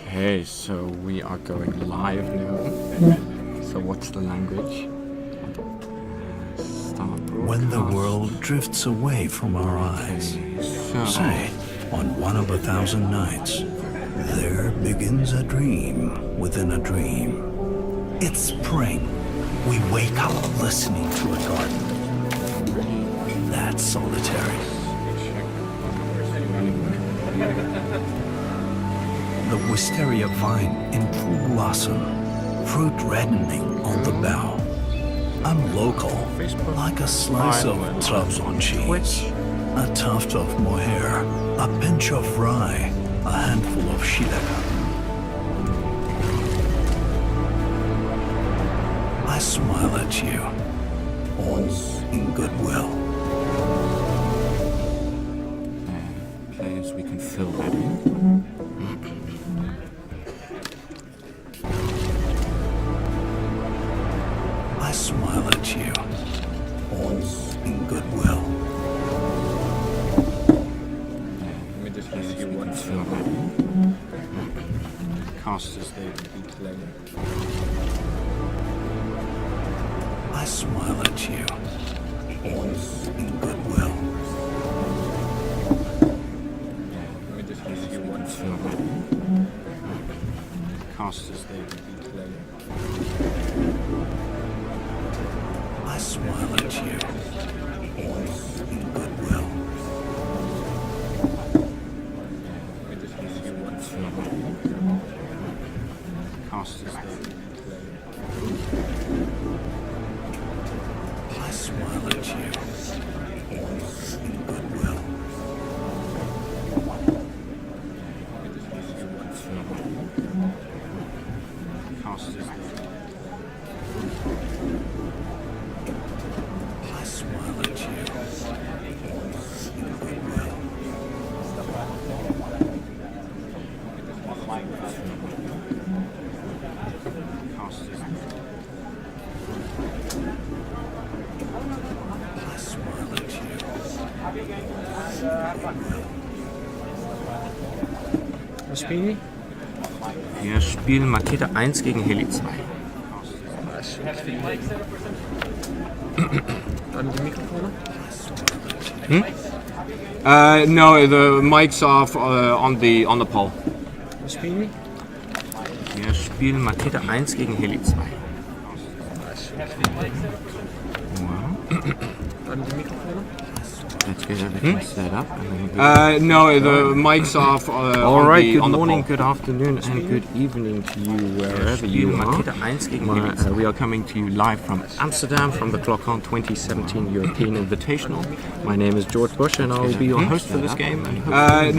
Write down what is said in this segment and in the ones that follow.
Okay, so we are going live now. So what's the language? Start When the broadcast. world drifts away from our eyes, say, on one of 1,000 nights, there begins a dream within a dream. It's spring. We wake up listening to a garden. That's solitary. The wisteria vine in full blossom, fruit reddening on the bough. I'm local, like a slice of Trabzon cheese, a tuft of mohair, a pinch of rye, a handful of shilaka. I smile at you, all in goodwill. Players we can fill that in. I smile at you, all in goodwill. Let me just see what fill that in. Casters they will be playing. I smile at you, all in goodwill. Let me just see what fill that in. Casters they will be playing. I smile at you, all in goodwill. Let me just see what fill that in. Casters they will be playing. I smile at you, all in goodwill. Casters they will be I smile at you, all in goodwill. casters I smile at you. Was spielen die? Wir spielen Makeda1 gegen Haley2. Dann die Mikrofone? No, the mic's off on the pole. Was spielen die? Wir spielen Makeda1 gegen Haley2. Wow. Dann die Mikrofone? Let's get everything set up. No, the mic's off All right, good on the morning, pole. good afternoon, and good evening to you wherever you are. Makeda1 gegen Haley2. We are coming to you live from Amsterdam from the ClogCon2017 European Invitational. My name is George Bush, and I will be your host for this game.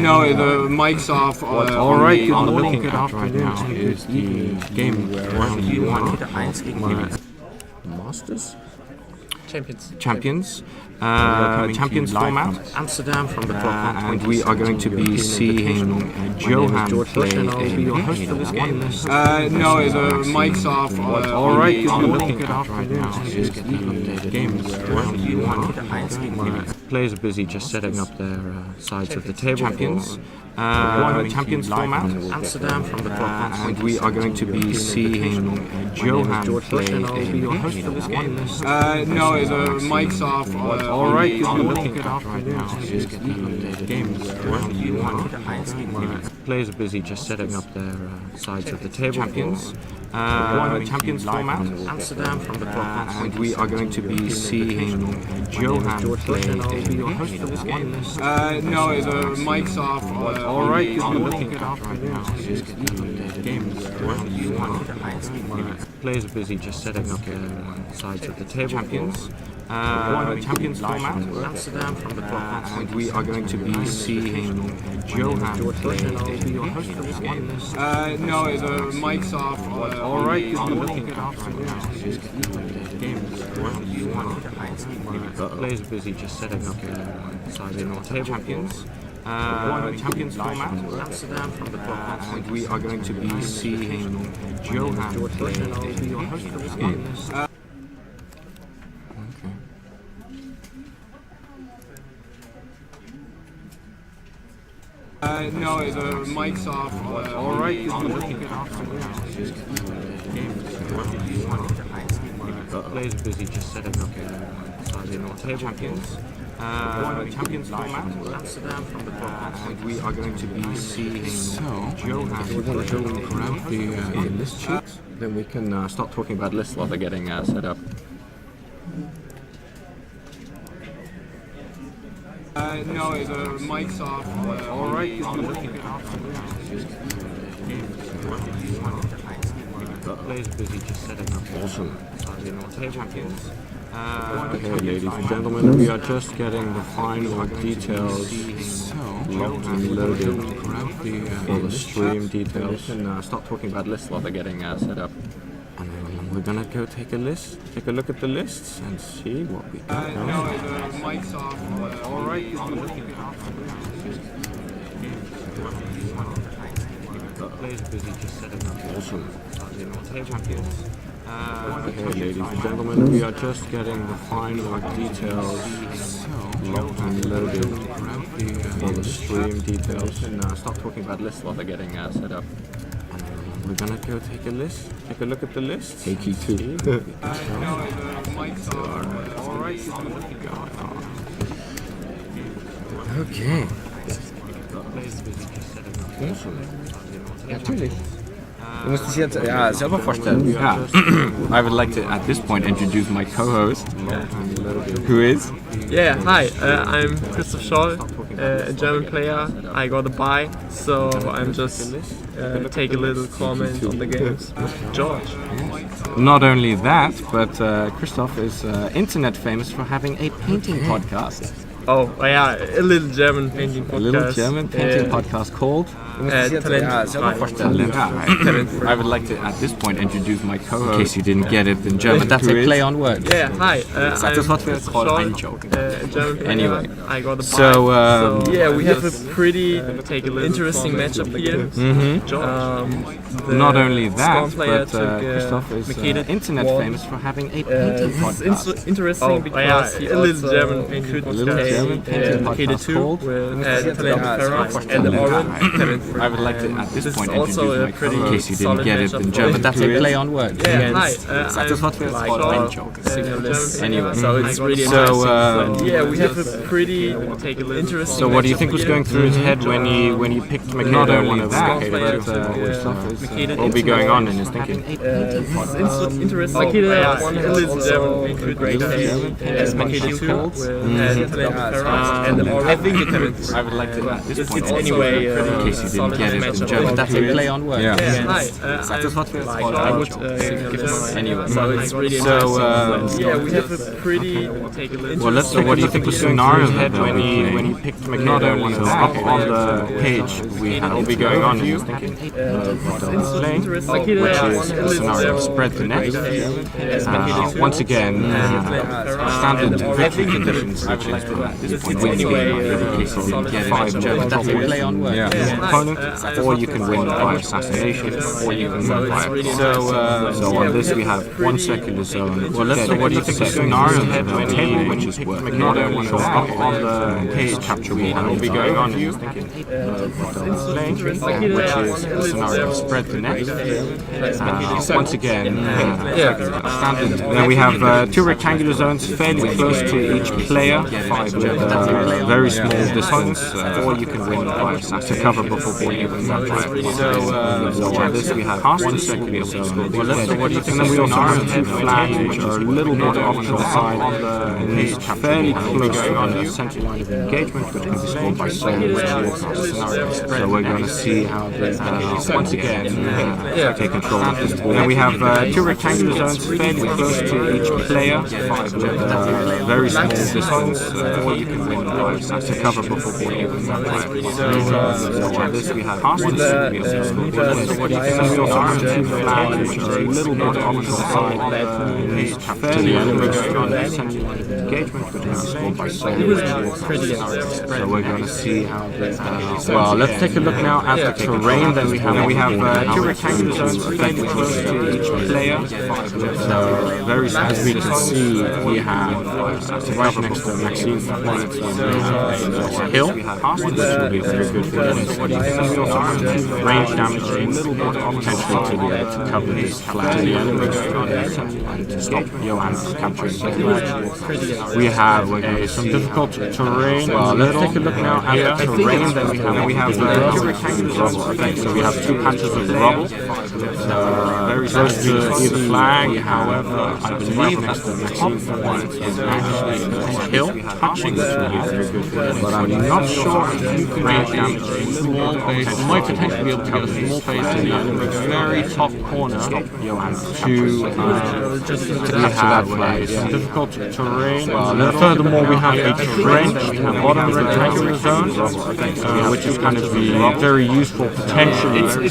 No, the mic's off All right, good on the morning, looking good at right afternoon, now and is good the evening to game you wherever you are. Makeda1 gegen my Haley2. Masters? Champions. Champions format. from Amsterdam from the ClogCon2017 And we are going to be seeing Johan play and I will be your host for this game. No, the mic's off All right, good on the morning, looking good at right afternoon, now and is good the evening to game you wherever you are. My players are busy just setting up their sides of the table. Champions. Champions format. Amsterdam from the ClogCon2017 And we are going to be seeing Johan play and I will be your host for this game. No, the mic's off All right, good on the morning, looking good at right afternoon, now and is good the evening to game wherever you are. My players are busy just setting up their sides of the table. Champions. Champions format. Amsterdam from the ClogCon2017 And we are going to be seeing Johan play and I will be your host for this game. No, the mic's off All right, good on the morning, looking good at right now afternoon, is the game wherever you are. My players are busy just setting up their sides of the table. Champions. Champions format, Amsterdam from the ClogCon2017. And we are going to be seeing Johan play. I'll be your host for this game. No, the mic's off. Alright, looking after games. Players are busy just setting up Cygnar table champions. Champions format, Amsterdam from the ClogCon2017. And we are going to be seeing Johan play. I'll be your host for this game. No, the mic's off. Alright, looking after games. Players are busy just setting up Cygnar table champions. Champions format, Amsterdam from the ClogCon2017. And we are going to be seeing Johan. If you want to go grab the list sheets, then we can start talking about lists while they're getting set up. No, the mic's off. Alright, looking after games. Players are busy just setting up awesome table champions. Okay, ladies and gentlemen, we are just getting the final details locked and loaded for the stream details. We can start talking about lists while they're getting set up. And then we're gonna go take a look at the lists and see what we got. No, the mic's off. Alright, looking after players are busy just setting up awesome table champions. Okay, ladies and gentlemen, we are just getting the final details locked and loaded for the stream details. We can start talking about lists while they're getting set up. And then we're gonna go take a look at the lists. Haley2. Okay. Natürlich. Du musst dich jetzt selber vorstellen. Yeah. I would like to at this point introduce my co-host, who is. Yeah, hi, I'm Christoph Scholl, a German player. I got a buy, so I'm just take a little comment on the games. George. Not only that, but Christoph is internet famous for having a painting podcast. Oh, yeah, a little German painting podcast. A little German painting podcast called Talent. I would like to at this point introduce my co-host. In case you didn't get it in German, that's a play on words. Yeah, hi, Sag das Wort für I'm voll einjoken. a German player. Anyway, I got a buy. so yeah, we have a pretty interesting matchup here. not only that, Skorne but Christoph is Makeda1 internet famous for having a painting This podcast. is interesting because he a little German painting podcast. Makeda1 with Talent and the Orange. I would like to at this point also introduce my a pretty co-host. In case you didn't get it in solid German, that's a play on words. Yeah, hi. Sag das Wort für voll einjoken. Anyway, So it's really interesting. Yeah, we have a pretty interesting. So what do you think was going through his head when he picked Makeda1? Not only that, what will be going on in his thinking? Interesting. Makeda1 a little German as Makeda2 and the Orange. I think it happens. I would like to at this point Anyway, in case you didn't get it in German, that's a play on words. Hi. Sag das Wort für voll I would einjoken. Anyway, so it's really interesting. Yeah, we have a pretty well, so what do you think was Cygnar in his head when he picked Makeda1? So up on the page we will be going on in his thinking. Playing, which is scenario spread the net. Once again, standard victory conditions. I would like to at this point win the game in case you didn't get it in German. That's a play on words. Opponent, or you can win by assassination, or you can win by. So on this we have one circular zone. Well, let's see what do you think of Cygnar in head when he which is worth Makeda1 so up on the page capture will be going on in his thinking. Playing, which is scenario spread the net. Once again, standard. Then we have two rectangular zones fairly close to each player, 5 very small distance, or you can win by to cover before being able to win. So on this we have half the circular zone. Well, let's see what you think. And then we also have two flags which are a little bit off to the side, fairly close to the central line of engagement, which can be scored by solo. So we're going to see how they once again take control of this ball. And we have two rectangular zones fairly close to each player, very small distance, or you can win to cover before being able to win. So on this we have half the circular zone. What do you think? We also have two flags which are a little bit off to the side, fairly close to the central line of engagement, which can be scored by solo. So we're going to see how they well, let's take a look now at the terrain that we have. We have two rectangular zones fairly close to each player. Very as we can see, we have right next to Maxine's opponent, we have Hill, which will be very good for them. We also have range damage potentially to be able to cover this flag to stop Johann's capturing. We have some difficult terrain. Well, let's take a look now at the terrain that we have. We have two rectangular zones. So we have two patches of rubble. Very close to either flag. However, I believe that the top one is actually Hill touching, which will be very good for them. But I'm not sure if you can range damage small base. You might potentially be able to get a small base in the very top corner to capture that flag. Some difficult terrain. Furthermore, we have a trench in the bottom rectangular zone, which is kind of the very useful potentially to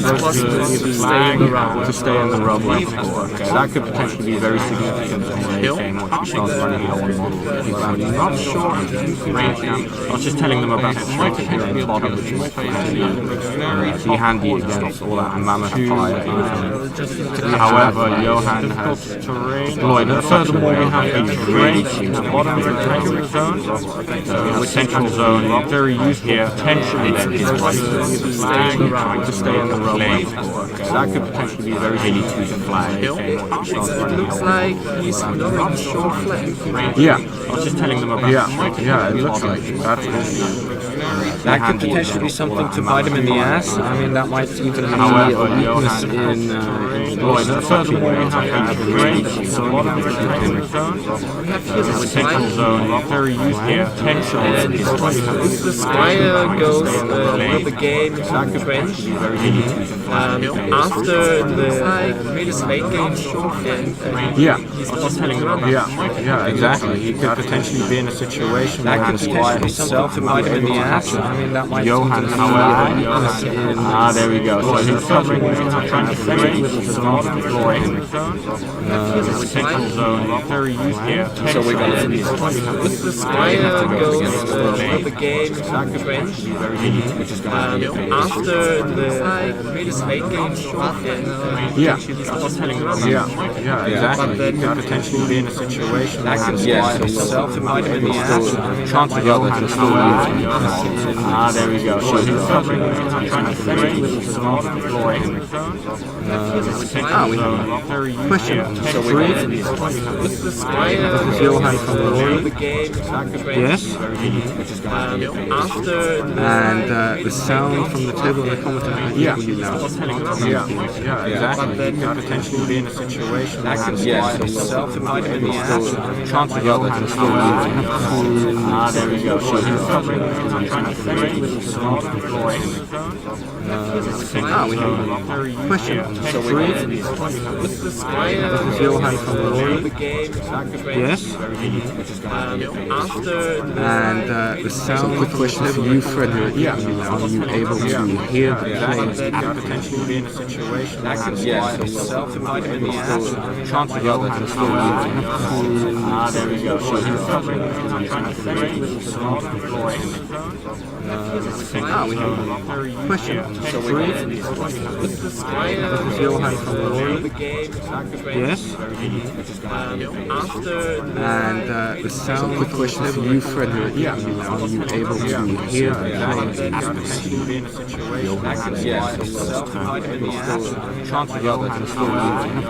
stay in the rubble. That could potentially be very significant in a game which starts running out on model. But I'm not sure if you can range damage. I was just telling them about the trench here at the bottom, which is very handy against all that mammoth fire. However, Johann has deployed it. Furthermore, we have a trench in the bottom rectangular zone, which central zone, very useful potentially to stay in the rubble. That could potentially be very Haley2's flag. It looks like he's not sure flag. Yeah, I was just telling them about yeah, it looks like that could potentially be something to bite him in the ass. I mean, that might even be a weakness in furthermore, we have a range in the bottom rectangular zone, central zone, very useful potentially. If the Skorne goes with the game into the trench, after the late game he's not telling them about exactly. He could potentially be in a situation that could potentially be himself to bite him in the ass. I mean, that might Johann, there we go. So he's covering with trying to defend with his central zone, very useful. So we're going to see if the Skorne goes with the game into the trench, after the late game he's not telling them about exactly. He could potentially be in a situation that could himself to bite him in the ass. Chances are that he'll still lose. There we go. So he's covering with trying to defend with his question. So we're going to see if the Skorne Johann from the game yes. after And the sound from the table and the commentator. Yeah, exactly. He could potentially be in a situation that could himself to bite him in the ass. Chances are that he'll still lose. There we go. So he's covering with trying to defend with his we have a question. So we're going to see if the Skorne Johann from the game yes. after And the sound. Quick question for you, Frederick. Are you able to hear the players? potentially be in a situation that could himself to bite him in the ass. Chances are that he'll still lose. There we go. So he's covering with trying to defend with his We have a question. So Johan from Norway. yes. And the sound. Quick question for you, Frederick. Are you able to hear the Chances are that he's still using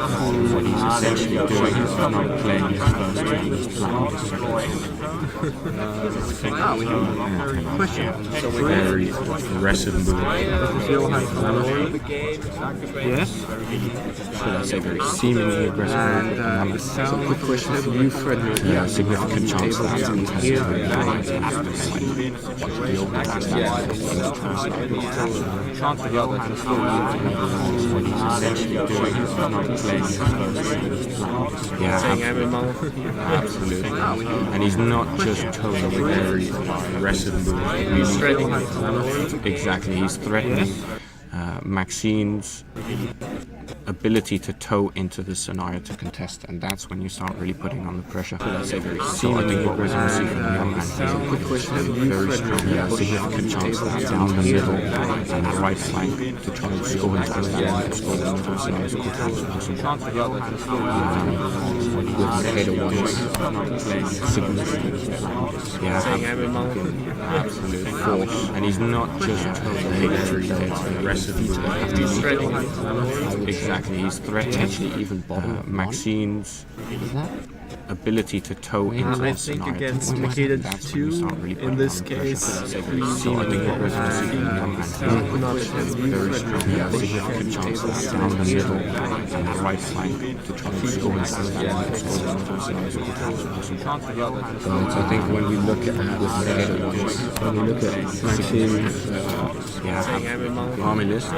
what he's essentially doing is not playing his first game, he's playing his second. We have a question. So very aggressive move. Johan from Norway. Yes? Should I say very seemingly aggressive move? And the sound. Quick question for you, Frederick. Yeah, a significant chance that to he hear has the chances are that he's still using what he's essentially doing is not playing his first game. Yeah, absolutely. And he's not just totally very aggressive move. Really, exactly, he's threatening Maxine's ability to toe into the scenario to contest, and that's when you start really putting on the pressure. So I think what we're going to see from the young man is a very strong, significant chance that down the middle and the right flank to try and score into the scenario as quickly as possible. With Makeda1 playing significant, absolute force, and he's not just totally aggressive. Exactly, he's threatening even Maxine's ability to toe into the I think scenario. against Makeda1 in this case, So I think what we're going to see from the young man is a very strong, significant chance that down the middle and the right flank to try and score into the scenario as quickly as possible. So I think when we look at Maxine's army list,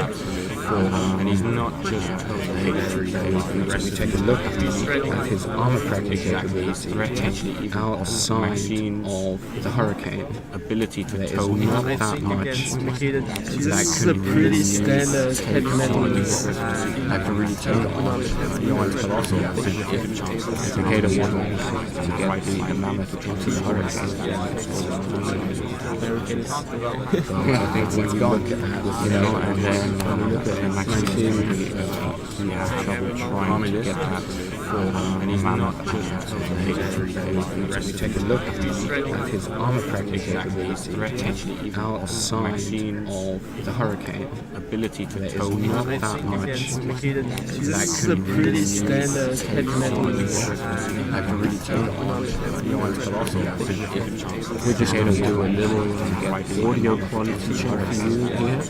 and he's not just totally aggressive. We take a look at his armor cracking capability outside of the Hurricane. Ability to There toe is not into that much Makeda1, this that is a can pretty really standard heavy metal. that can really take on but also significant chance Makeda1 to get the mammoth into the Hurricane. So I think when we look at and then Maxine army list, and he's not just we take a look at his armor cracking capability outside of the Hurricane. Ability to There toe is not into that much Makeda1, this that is a can pretty really standard heavy metal. that can really take on but also significant chance. We're just going to do a little audio quality check for you here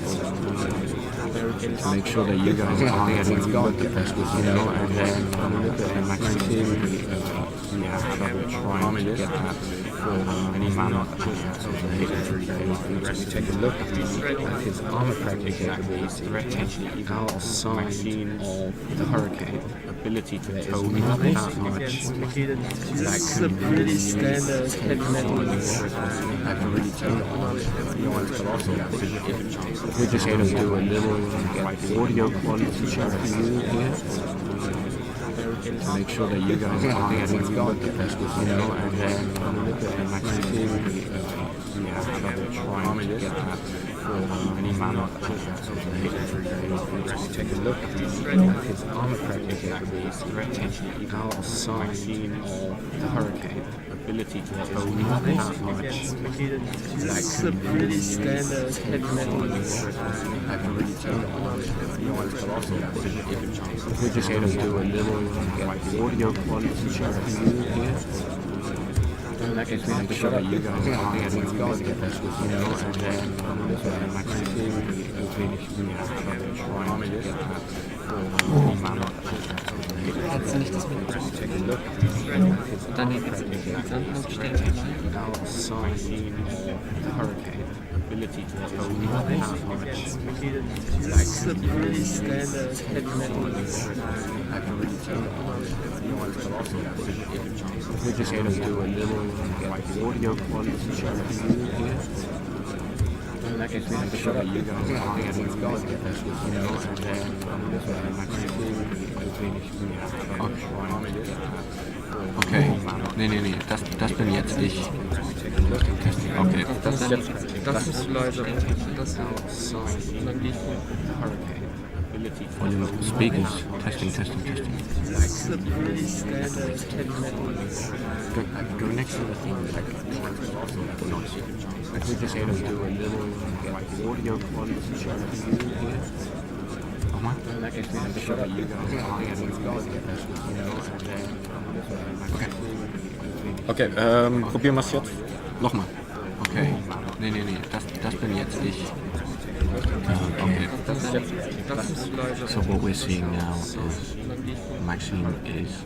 to make sure that you guys are getting the best with and then Maxine army list. And he's not we take a look at his armor cracking capability outside of the Hurricane. Ability to There toe is not into that much Makeda1, this that is a can pretty really standard heavy metal. that can really take on but also significant chance. We're just going to do a little audio quality check for you here to make sure that you guys are getting the best with and then Maxine army list. And he's not we take a look at his armor cracking capability outside of the Hurricane. ability to toe Not that much Makeda1, this that is a can pretty really standard heavy metal. that can really take on but also significant chance. We're just going to do a little audio quality check for you here. In that case, we make sure that you guys are getting the best with and then Maxine army list. Kannst du nicht das mit Take a look dann jetzt als Anfang stellen? outside of the Hurricane. ability to toe Makeda1, this is a pretty standard heavy metal. that can really take on but also significant chance. We're just going to do a little audio quality check for you here. In that sure that you guys are getting the best, you know, and then okay, nee, das bin jetzt ich. Okay. Das ist leise. Das ist Volume of speakers. Testing. It's a pretty standard 10 minutes. Go next to the thing. The noise. Like we just had to do a little audio quality chart for you here. Sure that you guys are getting the best, you know, and then okay, probieren wir es jetzt. Nochmal. Okay. Nee, das bin jetzt ich. Okay. So what we're seeing now is Maxime is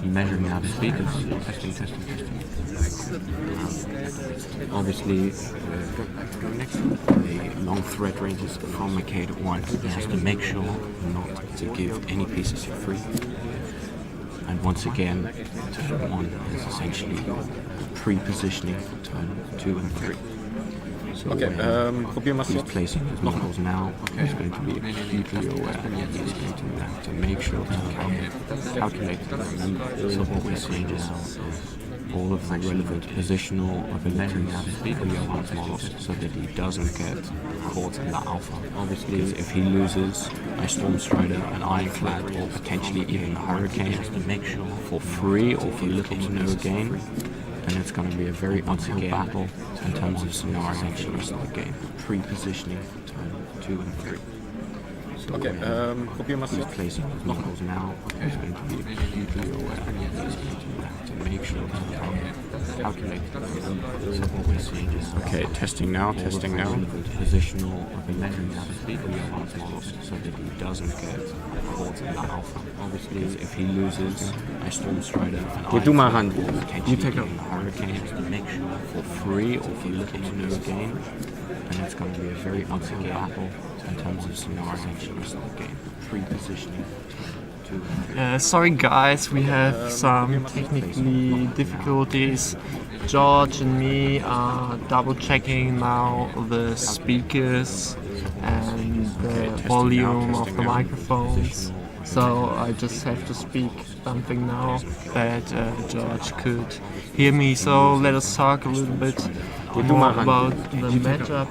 measuring out speakers. Testing. Obviously, the long thread ranges from Makeda1. He has to make sure not to give any pieces for free. And once again, turn 1 is essentially pre-positioning for turn 2 and 3. So probieren wir es jetzt. Placing his models now is going to be acutely aware. He's going to make sure to calculate and remember. So what we're seeing now is all of the relevant positional measuring out videaos models so that he doesn't get caught in the alpha. Obviously, if he loses a Storm Strider, an Ironclad, or potentially even a Hurricane, he has to make sure for free or for little to no gain, then it's going to be a very uphill battle in terms of scenarios and the rest of the game. Pre-positioning for turn 2 and 3. So probieren wir es jetzt. Placing his models now is going to be acutely aware. He's going to make sure to calculate the so what we're seeing is testing now. Positional measuring out videaos models so that he doesn't get caught in the alpha. Obviously, if he loses a Storm Strider, an Ironclad, potentially even a Hurricane, to make sure for free or for little to no gain, then it's going to be a very uphill battle in terms of scenarios and the rest of the game. Pre-positioning. Sorry guys, we have some technical difficulties. George and me are double checking now the speakers and the volume of the microphones. So I just have to speak something now that George could hear me. So let us talk a little bit more about the matchup.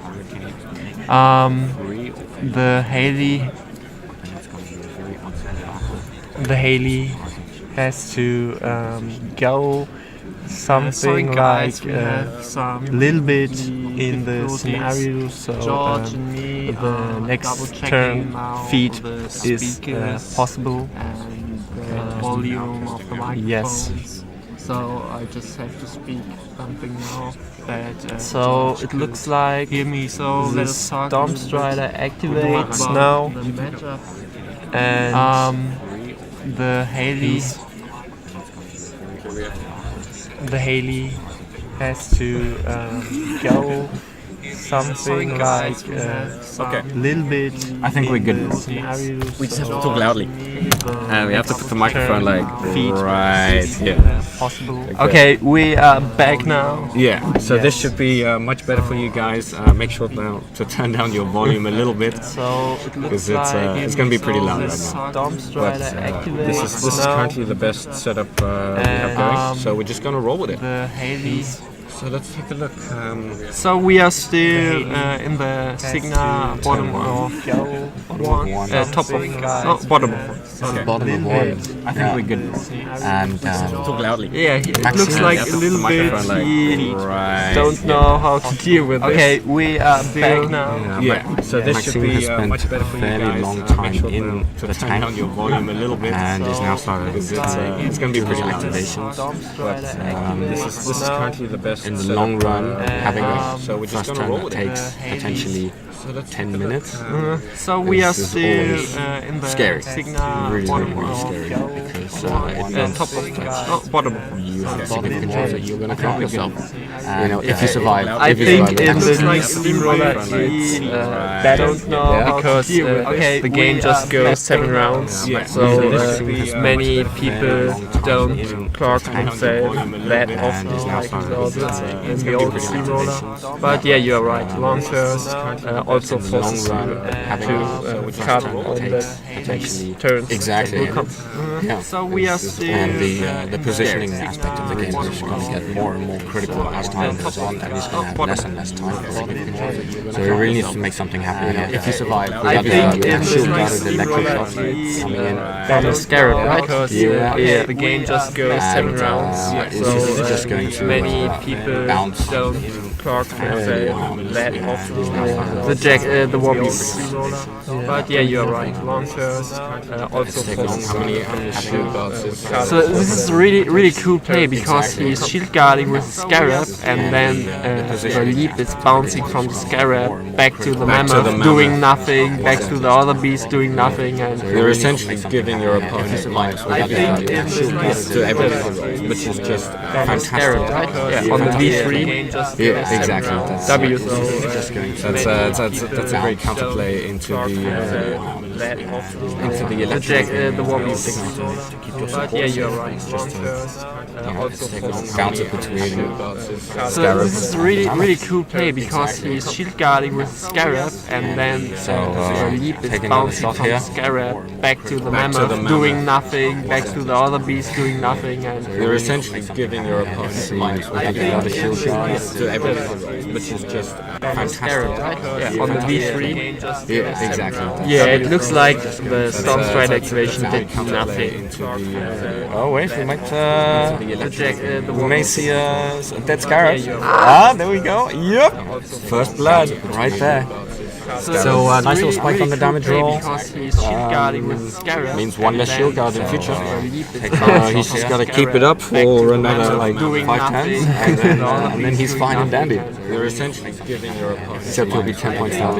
The Haley has to go something like a little bit in the scenario, so the next turn feed is possible. And the volume of the microphones. Yes. So I just have to speak something now that So it looks like hear me. So the let us talk Storm Strider activates now, the matchup. and the Haley has to go something like a little bit. I think we're good. We just have to talk loudly. And we have to put the microphone like feet right here. Possible. Okay, we are back now. Yeah, so this should be much better for you guys. Make sure now to turn down your volume a little bit, So it looks because like it's going to be pretty loud the right now. Storm Strider activates This is now. currently the best setup we have going, so we're just going to roll with it. The Haley. So let's take a look. So we are still in the Cygnar bottom of one, top of bottom. Okay. Bottom of 1. I think we're good. And Talk loudly. Yeah, it looks like a little bit he right. don't know how to deal with this. Okay, we are back now. Yeah, so this should Maxime has be spent much better for you fairly guys. long Make time sure in to the turn tank down your volume a little bit. and is now started Because it's going to be pretty loud. activations. This is currently the best In the setup, long run, having so we're a just first going to turn roll that with it. takes potentially 10 minutes. So we are This is still always in the scary. Cygnar Really, bottom really of scary because it means top of bottom. you have significant chance that you're going to drop yourself. You know, if you survive. I think in the new steamroller he don't know because the game just goes 7 rounds, so many people don't clock themselves that often like in the old steamroller. But yeah, you are right. Long burst also forces you to cut on the next turns. Exactly. Yeah. So we are still And the positioning aspect of the game is going to get more and more critical as time goes on, and he's going to have less and less time for it. So he really needs to make something happen. You know, if you survive, we got the shield guard, the electric shot coming in. That is scary, right? Because Yeah. the game just goes 7 rounds, It's just going to many people bounce. don't clock themselves that often the wobbies. But yeah, you are right. Long burst also forces How many shield guards is So this is really cool play because he's shield guarding with Scarab and then the leap is bouncing from the Scarab back to the mammoth doing nothing, back to the other beast doing nothing, and You're essentially giving your opponent minus I think in to everything, which is just fantastic. right? Yeah, on the V3. Yeah, exactly. W. That's a great counterplay into the electric. The wobbies. But yeah, you're right. Bounce it between. So this is really cool play because he's shield guarding with Scarab and then the leap is bouncing from the Scarab back to the mammoth doing nothing, back to the other beast doing nothing, and You're essentially giving your opponent minus another shield guard to everything, which is just fantastic. right? Yeah, on the V3. Yeah, exactly. Yeah, it looks like the Storm Stride activation did nothing. Oh wait, we might We may see a dead scarab. Ah, there we go. Yep. First blood, right there. So nice little spike on the damage roll. Because he's shield guarding with Scarab. Means one less shield guard in future. He's just got to keep it up back for to another like doing 5 nothing, turns, and then he's doing fine and dandy. nothing. You're essentially giving your opponent. Except he'll be 10 points down.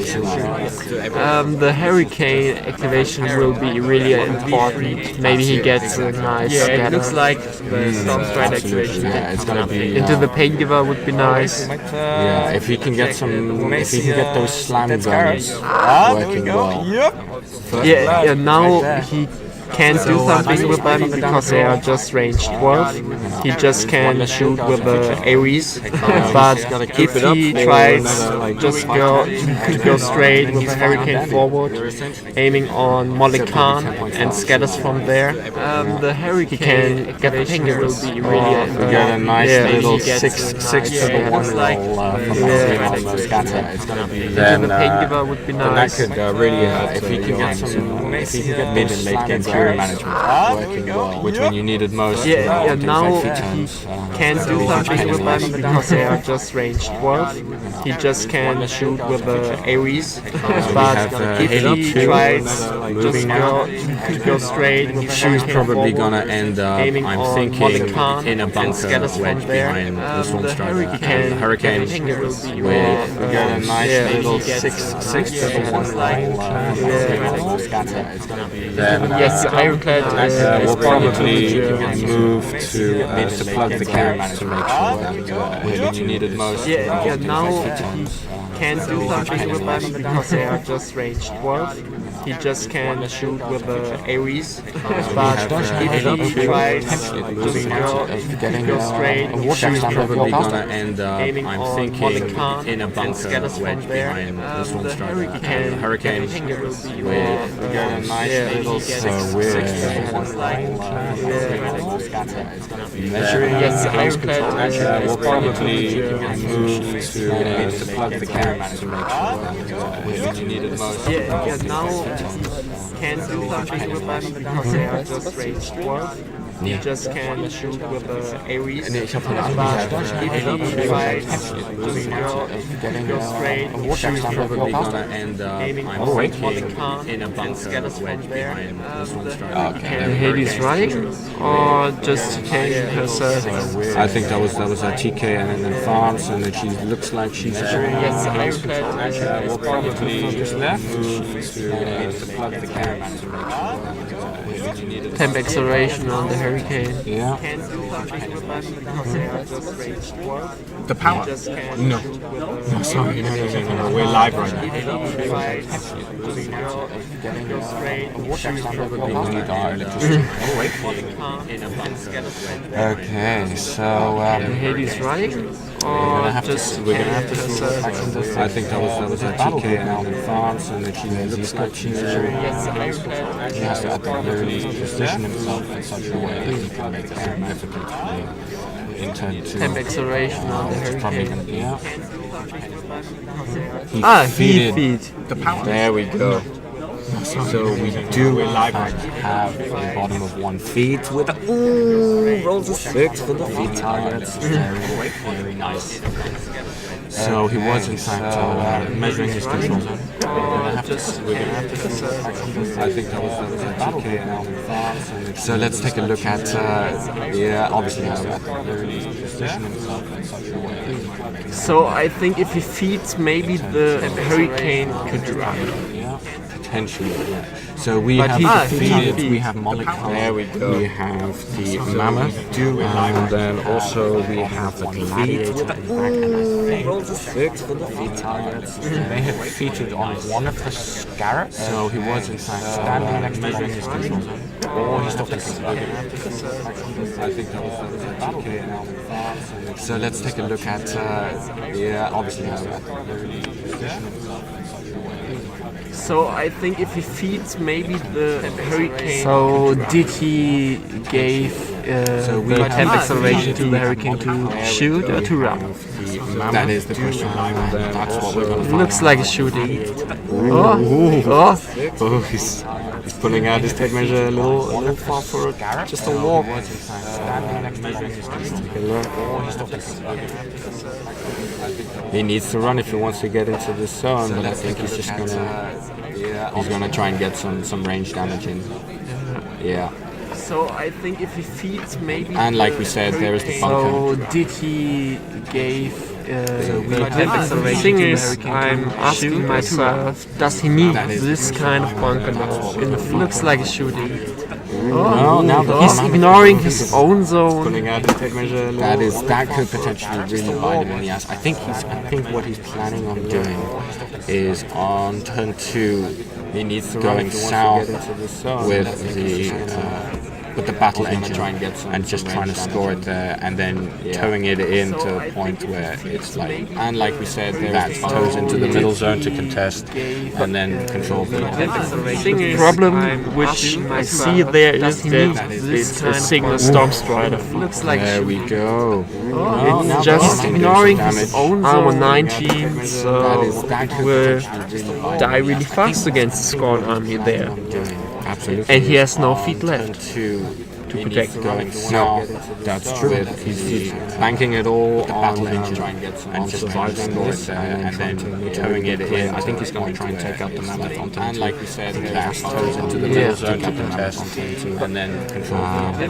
The Hurricane activation will be really important. Maybe he gets a nice it looks like the Storm Stride activation Yeah, it's gonna be into the Pain Giver would be nice. yeah. If he can get those slam guns working well. Yeah, now he can't do something with them because they are just range 12. He just can shoot with the Ares, but if he tries just go straight with the Hurricane forward, aiming on Molikan and scatters from there, the Hurricane can get the Penguin will be really Get a nice little he gets 6 to the 1 roll from the scatter. It's gonna be then the Pain Giver would be that nice. could really if he can get mid and late game carry management working well, which when you need it most. Yeah, now he he can't do something with them because they are just range 12. He just can shoot with the Ares, but if he Haley2 tries moving just go straight with the She's Hurricane probably forward, gonna end up, aiming I'm on thinking, Molikan in a and bunker scatters from wedge there. behind the Storm The Strider and the Hurricane Hurricane will be with a nice little he gets 6 to the 1 roll from the scatter. It's gonna be then yes, Ironclad we'll is probably move to plug the carrots to make sure that when you need it most. Yeah, now he can't do something with them because they are just range 12. He just can shoot with the Ares, but if he tries just go straight, She's probably gonna end up, aiming I'm on thinking, Molikan in a and bunker scatters from wedge there. behind the Storm The Strider and the Hurricane Hurricane with a nice little 6 to 1 measuring. Yes, Ironclad We'll probably move to plug the carrots to make sure that when you need it most. Yeah, now he can't do something with them because they are just range 12. He just can shoot with the Ares, Nee, ich habe heute but Abend if he tries just go straight, She's probably gonna end up, aiming I'm on thinking, Molikan in a and bunker scatters from there. behind the Storm Strider. And Haley's running, or just taking herself? I think that was a TK and then farms, and then she looks like she's Yes, Ironclad we'll probably move to plug the carrots to make sure that when you need it. temp acceleration on the hurricane. Yeah. The power? No. No, sorry. No. We're live right now. Okay, so Haley's running? we're gonna have to see. I think that was a TK out in France, and that she looks like she has to at the very least position himself in such a way that he can make a significant intent to Temp acceleration on the hurricane. He feed. the power. There we go. So we do have a bottom of 1 feet with a rolls a 6 for the feet targets. Very nice. So he was in fact measuring his control zone. We're gonna have to I think that was a TK out in France. So let's take a look at obviously at the very least position himself in such a way. So I think if he feeds, maybe the hurricane could run. Potentially, yeah. So we have feed. We have molecule. There we go. We have the mammoth, and then also we have the gladiator. Rolls a 6 for the feet targets. They had featured on one of the scarabs. So he was in fact standing next to measuring his control zone. Or he stopped taking I think that was a TK now. So let's take a look at obviously at the very least position himself in such a way. So I think if he feeds, maybe the hurricane. So did he give the temp acceleration to the hurricane to shoot or to run? That is the question. That's what we're going to find. Looks like a shooting. He's pulling out his tape measure a little far for just a walk. He needs to run if he wants to get into the zone, but I think he's just gonna try and get some range damage in. Yeah. So I think if he feeds, maybe. And like we said, there is the bunker. So did he give the temp acceleration to the hurricane? I'm asking myself, does he need this kind of bunker now? It looks like a shooting. He's ignoring his own zone. Pulling out his tape measure. That could potentially really bite him in the ass. I think what he's planning on doing is on turn 2, he needs to going south with the battle engine and just trying to score it there, and then towing it in to a point where it's like, and like we said, that tows into the middle zone to contest, and then control the problem which I see there is that it's a Cygnar Storm Strider. Looks like there we go. It's just ignoring his own armor 19, so it will die really fast against the Skorne army there. Absolutely. And he has no feet left to protect going. No, that's true. He's banking it all on the engine and just surviving it and then towing it in. I think he's going to try and take out the mammoth on turn 2. And like we said, cast tows into the middle zone to contest and then control the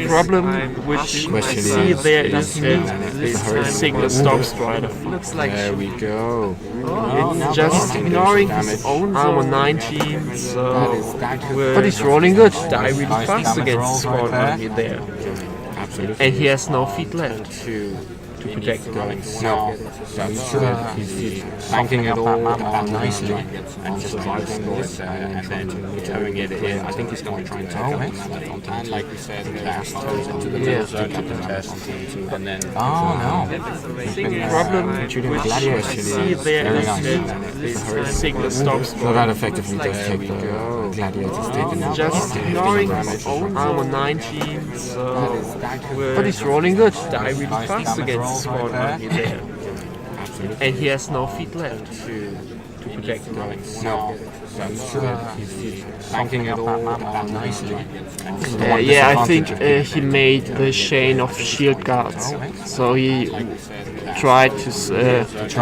problem which I see there is that it's a Cygnar Storm Strider. Looks like there we go. It's just ignoring his own armor 19, so but he's rolling good. Die really fast against the Skorne army there. Absolutely. And he has no feet left to protect going. No, that's true. He's banking it all on nicely and just surviving it and then towing it in. I think he's going to try and take out the mammoth on turn. And like we said, cast tows into the middle zone to contest and then the problem which I see there is that it's a Cygnar Storm Strider. So that effectively does take the gladiators taken out. Just ignoring his own armor 19, so but he's rolling good. Die really fast against the Skorne army there. And he has no feet left to protect going. No, that's true. He's banking it all on nicely. I think he made the chain of shield guards, so he tried to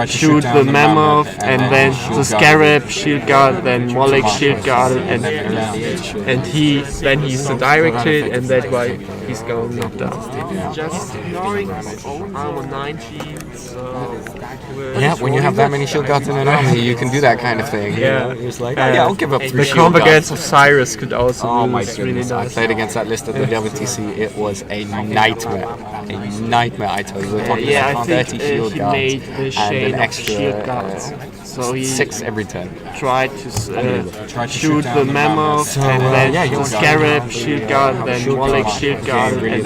shoot the mammoth, and then the scarab shield guard, then Molek shield guard, and he's the directed, and that's why he's going knocked down. Just ignoring his own armor 19. Yeah, when you have that many shield guards in an army, you can do that kind of thing. Yeah, it's like, yeah, I'll give up 3 the shield comp guards. against of Cyrus could also Oh be my really goodness, I nice. played against that list at the WTC. It was a nightmare. A nightmare, I tell you. We're talking Yeah, I about think 30 shield he guards made the and shade an of extra shield guards. So he 6 every turn. tried to shoot the mammoth, and then the scarab shield guard, then Molek shield guard, and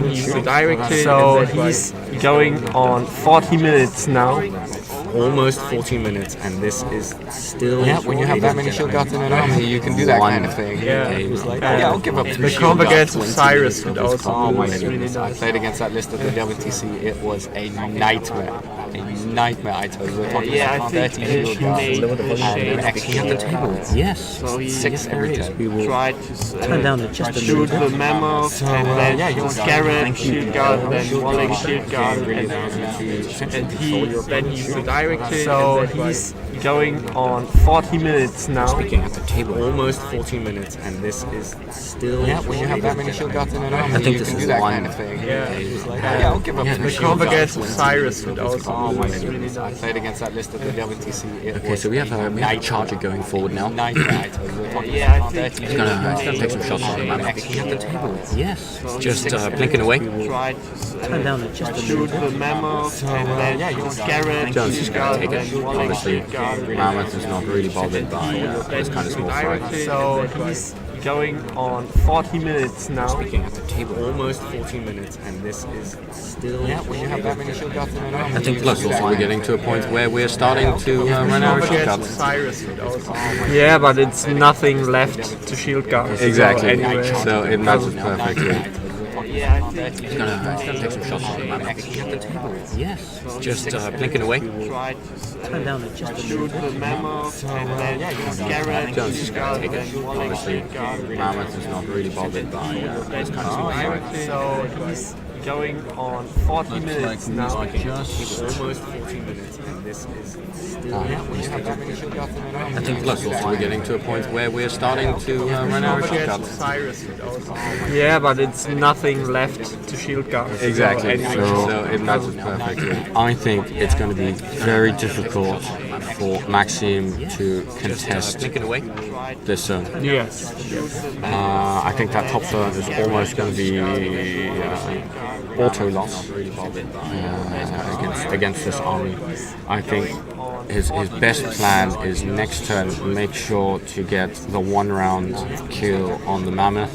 he's the directed. So he's going on 40 minutes now. Almost 14 minutes, and this is still. Yeah, when you have that many shield guards in an army, you can do that kind of thing. Yeah, Yeah, I'll give up 3 the shield comp guards. against of Cyrus could also Oh my be really goodness, I nice. played against that list at the WTC. It was a nightmare. A nightmare, I tell you. We're talking Yeah, I about think 30 he shield guards made the and shade an of extra. Yes, So he 6 every turn. tried to shoot the mammoth, and then the scarab shield guard, then Molek shield guard, and he's the directed. So he's going on 40 minutes now. Speaking at the table, almost 14 minutes, and this is still. Yeah, when you have that many shield guards in an army, you can do that kind of thing. Yeah, I'll give up 3 The shield comp guards. against of Cyrus could also Oh my be really goodness, I nice. played against that list at the WTC. Okay, so we have a night charger going forward now. Nightmare, I tell you. We're talking Yeah, I about think 30 he's gonna made take some shots on the map. shade At the table, yes. So Just he's blinking away. tried to shoot the mammoth, and then the scarab Jones is shield gonna guard, take then it. Molek Honestly, shield guard, Mammoth is not really bothered by this kind of small fight. So he's going on 40 minutes now. Speaking at the table, almost 14 minutes, and this is still. Yeah, when you have that many shield guards in an army. I think plus also we're getting to a point where we're starting to run out of shield guards. Cyrus would also. Yeah, but it's nothing left to shield guards. Exactly. So anyway, So it matches perfectly. yeah, I think He's gonna take some shots on the map. At the table, yes. Just blinking away. tried to shoot the mammoth, and then the scarab Jones is shield gonna guard, take then it. Molek Honestly, shield guard. Mammoth is not really bothered by this kind of small fight. So he's going on 40 minutes now. Almost 14 minutes, and this is still. Yeah, when you have that many shield guards in an army. I think plus also we're getting to a point where we're starting to run out of shield guards. Cyrus would also. Yeah, but it's nothing left to shield guards. Exactly. So anyway, So it matches perfectly. I think it's going to be very difficult for Maxim to contest this zone. yes. I think that top third is almost going to be auto loss against this army. I think his best plan is next turn make sure to get the 1 round kill on the mammoth,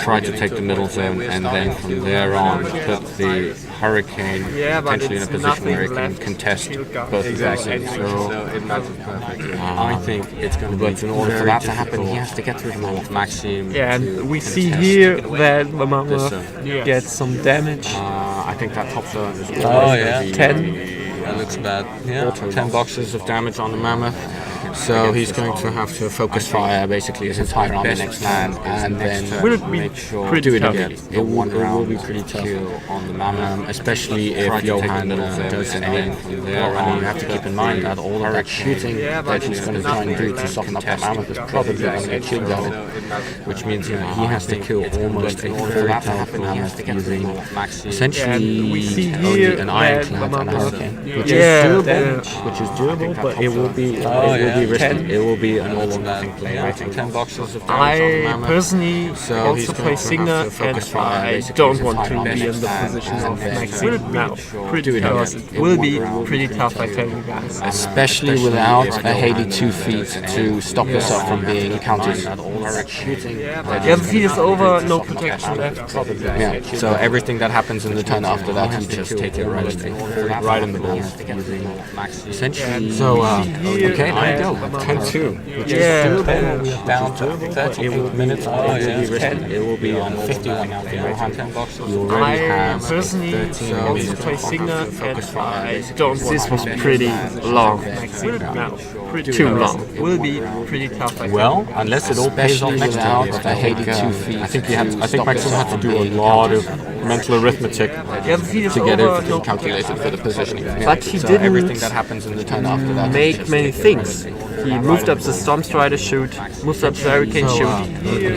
try to take the middle zone, and then from there on put the hurricane Yeah, but potentially in a it's position where it nothing can left contest shield guards. both Exactly. exactly. So it matches perfectly. I think it's going to be. But in order for that to happen, he has to get through the mammoth. Maxim. Yeah, to and we see contest here that the mammoth This, gets some damage. I think that top third is Oh, yeah. 10. That looks bad. Yeah. 10 boxes of damage on the mammoth. So he's going to have to focus fire basically his entire on the next land, and then Will it be make sure pretty to tough? get the 1 round will be pretty tough on the mammoth, especially if Johan does anything from there. And you have to keep in mind that all of that shooting that he's going to try and do to soften up that mammoth is probably going to get shield guarded, which means he has to kill almost a full mammoth using essentially we see only here an that ironclad the and a mammoth- hurricane, Yeah, which is doable, but it will be risky. It will be an all or nothing play. I think 10 boxes of damage on the I mammoth. personally So also he's play going to Cygnar, have to focus and fire I basically don't his want to entire be in the next position land, of and then Maxim now. do it Because again. it will be pretty tough, I tell you guys. Especially without a Haley2 feat to stop yourself from being countered. The other feed is over, no protection left. Yeah, so everything that happens in the turn after that, you just take it right in the balls. Essentially, so, okay, there you go. 10-2. Which Yeah, is doable. We are down to 30 minutes. It will be on 51 now. You already I have personally 13 also minutes play of Cygnar, focus and fire. I don't want. This was pretty long. No, too long. Will be pretty tough, I think. Well, unless it all pays off next time, I think Maxim had to do a lot of mental arithmetic to get everything calculated for the positioning. But he so didn't everything that happens in the turn after that. make many things. He moved up the Storm Strider shoot, moved up the Hurricane shoot,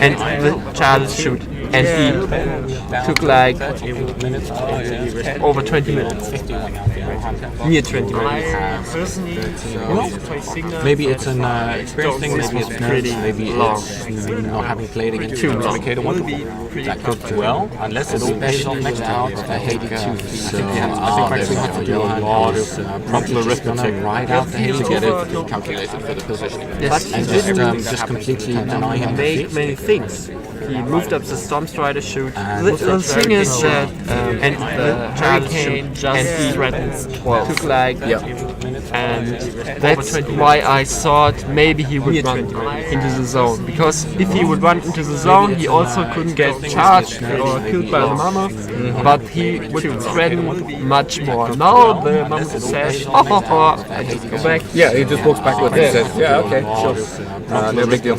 and the Charles shoot. And he took like over 20 minutes. Near 20 minutes. Personally, Maybe it's an experience thing, maybe it's nerves, maybe it's not having played against Makeda1 before. That could do well, unless it all pays off next time. I think we have to do a lot of mental arithmetic right out the Haley to get everything calculated for the positioning. But he didn't just completely deny him make many things. He moved up the Storm Strider shoot. The thing is that and the Hurricane just threatens 12. Took like and that's why I thought maybe he would run into the zone, because if he would run into the zone he also couldn't get charged or killed by the mammoth, but he would threaten much more. Now the mammoth says, I just go back. Yeah, he just walks backward and says, yeah, okay, sure. No big deal.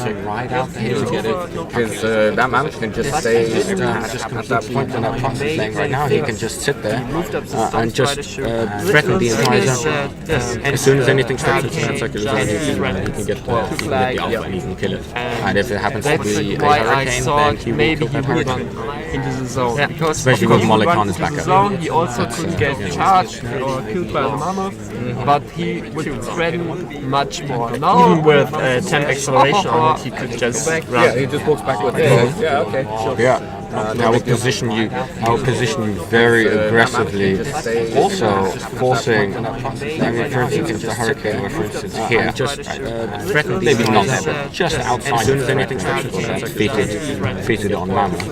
Because that mammoth can just stay at that point in that process lane right now. He can just sit there and just threaten the entire zone. As soon as anything starts to turn circular zone, he can get the alpha and he can kill it. And if it happens to be a hurricane, then he will kill that hurricane. Into the zone, because especially with Molekhan as backup. Zone, he also couldn't get charged or killed by the mammoth, but he would threaten much more. Now, even with temp acceleration on it, he could just run. Yeah, he just walks backward and says, yeah, okay, sure. Yeah. I will position you very aggressively, also forcing, I mean, for instance, if the hurricane were, for instance, here, just threaten, maybe not there, but just outside, as soon as anything starts to defeated on Mammoth,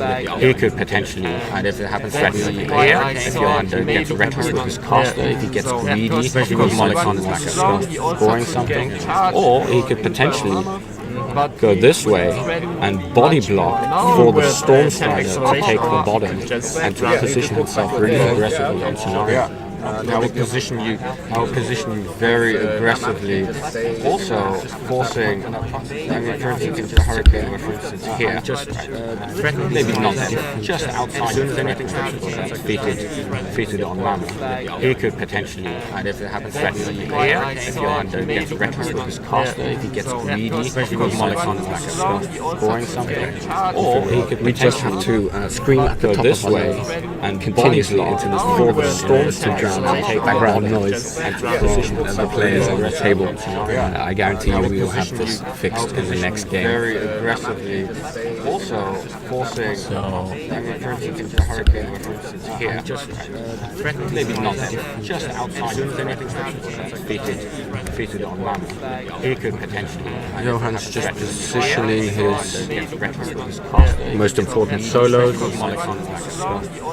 he could potentially, and if it happens threaten here, if Johan gets reckless with his caster, if he gets greedy, especially with Molekhan is back scoring something, or he could potentially go this way and body block for the Storm Strider to take the bottom and to position himself really aggressively on Scenario. I will position you very aggressively, also forcing, I mean, for instance, if the hurricane were, for instance, here, just threaten, maybe not there, just outside, as soon as anything starts to defeated on Mammoth, he could potentially, and if it happens threaten here, if Johan gets reckless with his caster, if he gets greedy, especially with Molekhan is back scoring something, or he could potentially to scream at the top this way and continuously into this forward storm to drown and take background noise and to position the players on the table. I guarantee you we will have this fixed in the next game. Very aggressively, also forcing, I mean, for instance, if the hurricane were, for instance, here, just threaten, maybe not there, just outside, as soon as anything starts to defeated on Mammoth, he could potentially. Johan's just positioning his most important solos,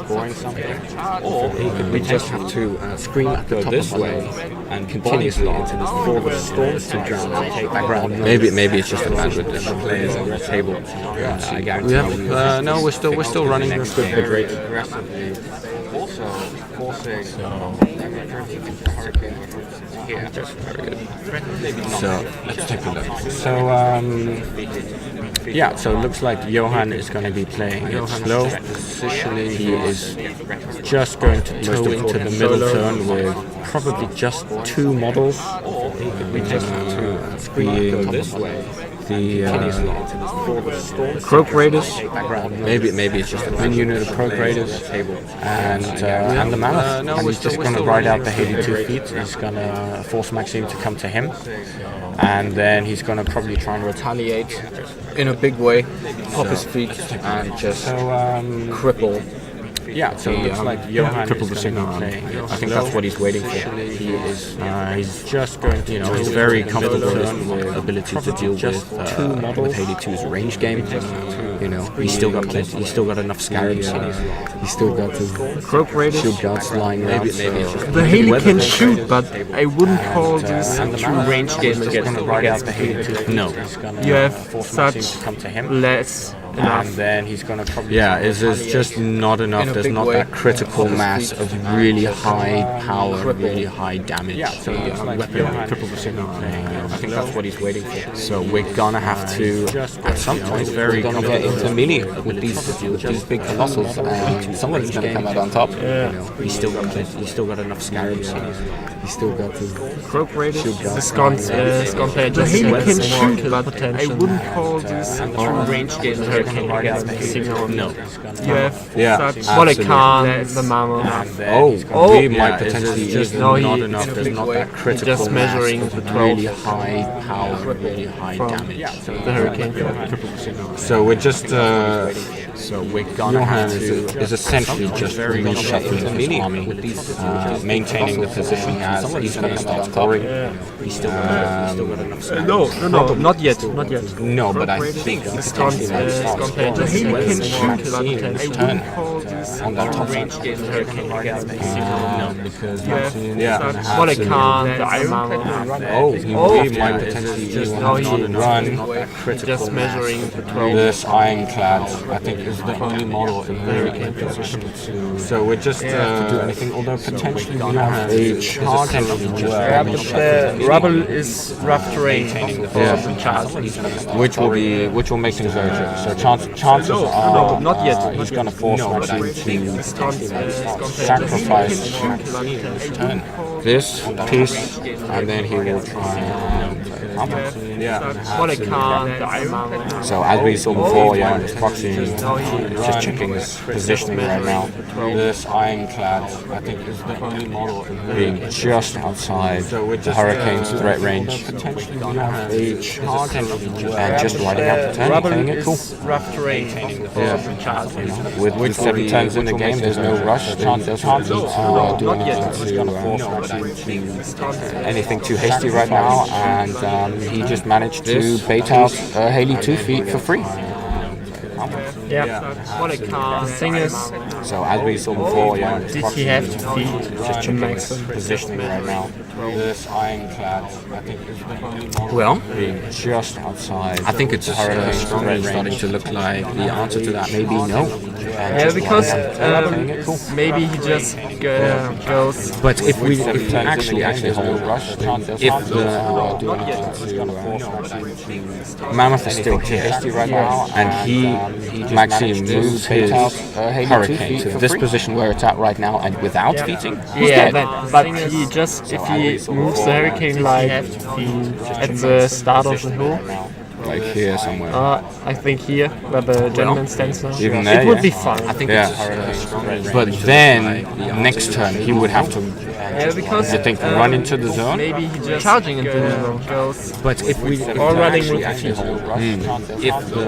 scoring something, or he could we just have to scream at the top this way and continuously into this forward storm to drown and take background. Maybe it's just a bandwidth and the players on the table. I guarantee you. No, we're still running this good rate. Aggressively, also forcing. Here, just very good. So let's take a look. So yeah, so it looks like Johan is going to be playing it slow. Positioning, he is just going to toe into the middle turn with probably just two models. Being the Croak Raiders, maybe it's just a min unit of Croak Raiders, and the Mammoth. And he's just going to ride out the Haley2 feet. He's going to force Maxime to come to him, and then he's going to probably try and retaliate in a big way, pop his feet, and just cripple. Yeah, so it looks like Johan is going to be playing. I think that's what he's waiting for. He is, he's just going to, he's very comfortable with ability to deal with Haley2's range game. He's still got plenty, he's still got enough scarabs. He's still got his Croak Raiders, shield guards lying around. The Haley can shoot, but I wouldn't call this a true range game against the Haley2. No. You have such less enough. And then he's gonna probably there's just not enough. There's not that critical mass of really high power, really high damage. So weapon triple the Cygnar. I think that's what he's waiting for. So we're gonna have to at some point we're gonna get into melee with these big colossals, and somebody's gonna come out on top. He's still got enough scarabs. He's still got his Croak raiders. The Skorne player just can shoot, but I wouldn't call this a true range game. Hurricane against Cygnar. No. You have such what I can't, the mammoth. We might potentially just not enough. There's not that critical just measuring mass, the 12 really high power, really high damage. the Hurricane. So we're just so we're gonna have to is essentially just reshuffling his army, maintaining the position as he's gonna start scoring. He's still got enough. No, not yet. No, but I think he potentially might start scoring. Can shoot, but His turn on that top side. Because what I can't, the Iron he might potentially just not run. just measuring the 12. This ironclad, I think, is the only model in the Hurricane position. So we're just to do anything, although potentially we have a charge The rubble is rough terrain, which will make things very tricky. So chances are not yet. He's going to force Maxim to sacrifice this piece, and then he will try. What I can't, the Iron. So as we saw before, his proxy is just checking his positioning right now. This ironclad, I think, is the only model being just outside the Hurricane's threat range. And just riding out the turn, playing it cool. Rough terrain. With 7 turns in the game, there's no rush. There's chances to do anything too hasty right now, and he just managed to bait out Haley2 feet for free. What I can't. The thing is, so as we saw before, did he have to feed just checking his positioning right now. This ironclad, I think, is the only model being just outside. I think it's starting to look like the answer to that maybe no. Because maybe he just goes. But if we actually hold rush, if the mammoth is still here right now, and Maxim moves his Hurricane to this position where it's at right now, and without feeding, but he just if he moves the Hurricane like at the start of the hill. Like here somewhere. I think here, where the gentleman stands now. Even there, it would be fine. I think but then, next turn, he would have to, because you think, run into the zone? Maybe he just charging into the zone goes. But if we or running with the feet. If the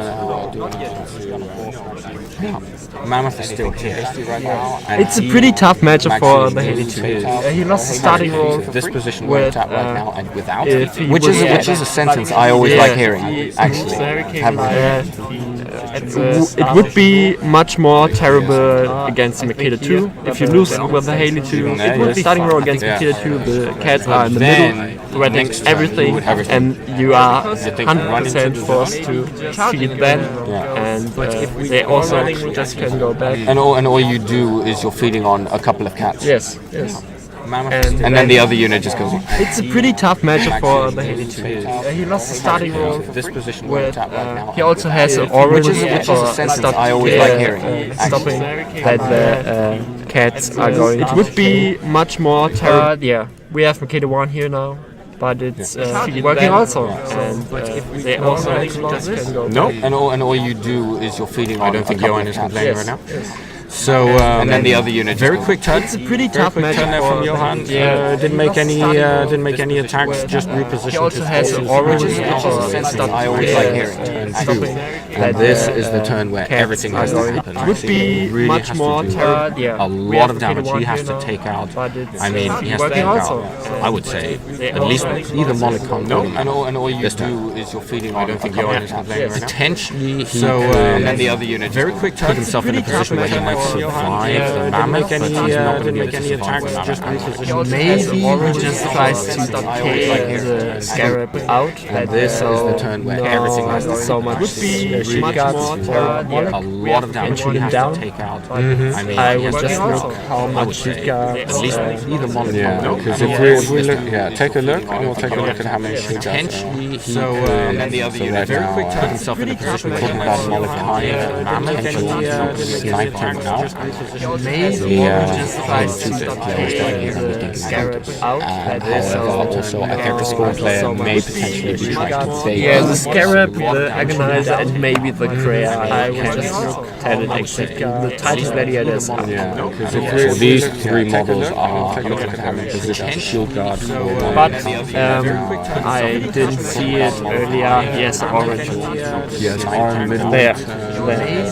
mammoth is still here right now, and it's a pretty tough matchup for the Haley2. He lost the starting role. This position where it's at right now, and without, which is a sentence I always like hearing. Actually, it would be much more terrible against Makeda1 if you lose with the Haley2. It would be starting row against Makeda1. The cats are in the middle, threatening everything, and you are 100% forced to feed them, and they also just can go back. And all you do is you're feeding on a couple of cats. Yes. And then the other unit just goes. It's a pretty tough matchup for the Haley2. He lost the starting role. This position with, he also has an orange, which is a sentence I always like hearing. Stopping that the cats are going. It would be much more terrible. We have Makeda1 here now. But it's working also, and they also just can go. No, and all you do is you're feeding. I don't think Johan is complaining right now. So and then the other unit. Very quick turn. It's a pretty tough match there from Johan. Didn't make any attacks. Just repositioned. He also has an orange, which is a sense that I always like hearing. Turn 2. And this is the turn where everything has to happen. It would be much more terrible. A lot of damage he has to take out. I mean, he has to take out. I would say at least either Monicon. No, and all you do is you're feeding. I don't think Johan is complaining right now. Potentially, so and then the other unit. Very quick turn. Put himself in a position where he might survive the mammoth, but he's not going to make any attacks just because Maybe he just tries to decay the scarab out. And this is the turn where everything has to so much shoot guards for a lot of damage he has to take out. I mean, I would just look how much shoot guards. at least either Molotov. Yeah, because if we look, take a look, and we'll take a look at how many shoot guards. Potentially, and then the other unit very quick put himself in a position where he about Molokai potentially snipe him out. Maybe he just tries to decay the scarab out. However, also I think the Skorne player may potentially be trying to bait. Yeah, the scarab, the agonizer, and maybe the Kreia. I would just look at it exactly. The Titan gladiators. Yeah, because these three models are in position to shield guard. But I didn't see it earlier. Yes, orange. Yes, orange middle. There.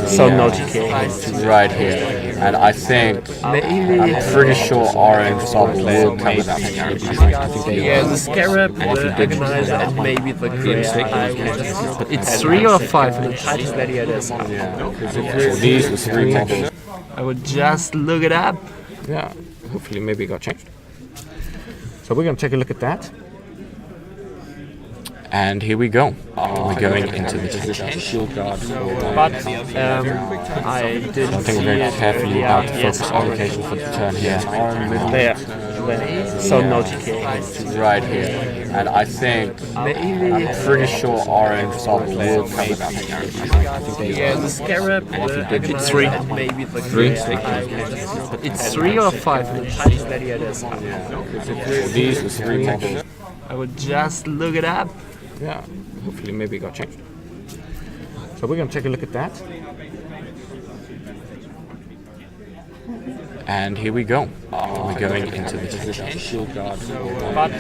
So no TK. Right here. And I think, I'm pretty sure orange probably will come with that. Yeah, the scarab, the agonizer, and maybe the Kreia. It's 3 or 5 in the Titan gladiators. These are three models. I would just look it up. Yeah, hopefully maybe it got changed. So we're going to take a look at that. And here we go. We're going into the position to shield guard. But I didn't I think we're very carefully about to focus on location for the turn here. There. So no TK. Right here. And I think, I'm pretty sure orange probably will come with that. Yeah, the scarab, the agonizer, 3. And maybe the 3. It's 3 or 5 in the Titan gladiators. These are three models. I would just look it up. Yeah, hopefully maybe it got changed. So we're going to take a look at that. And here we go. We're going into the position to shield guard. But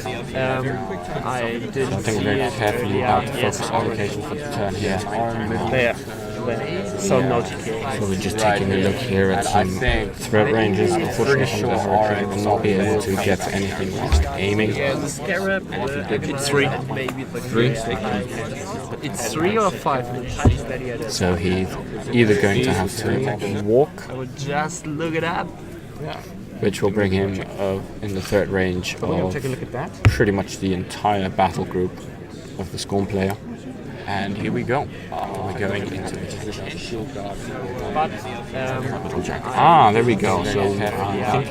I didn't I think we're very carefully about to focus on location for the turn here. There. So no TK. So we're just taking a look here at some threat ranges. Unfortunately, the Hurricane will not be able to get anything whilst aiming. Yeah, the scarab, the agonizer, and maybe the 3. It's 3 or 5 in the Titan gladiators. So he's either going to have to walk, I would just look it up. which will bring him in the third range of Take a look at that. pretty much the entire battle group of the Skorne player. And here we go. We're going into the position to shield guard. But There we go. So I think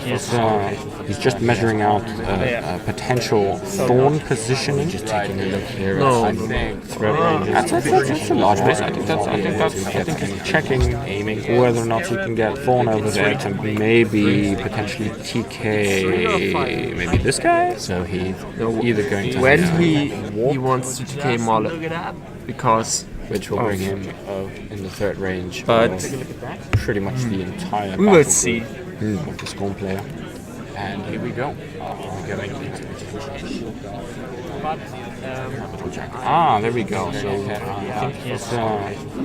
he's just measuring out a potential thorn positioning. Just taking a look here No. at some threat ranges. That's a large base. I think he's checking, aiming whether or not he can get thorn over there to maybe potentially TK maybe this guy. So he's either going to when have he wants to TK Mollet, because which will bring him in the third range But of pretty much the entire we will battle see. group of the Skorne player. And here we go. We're going into the position to shield guard. There we go. So I think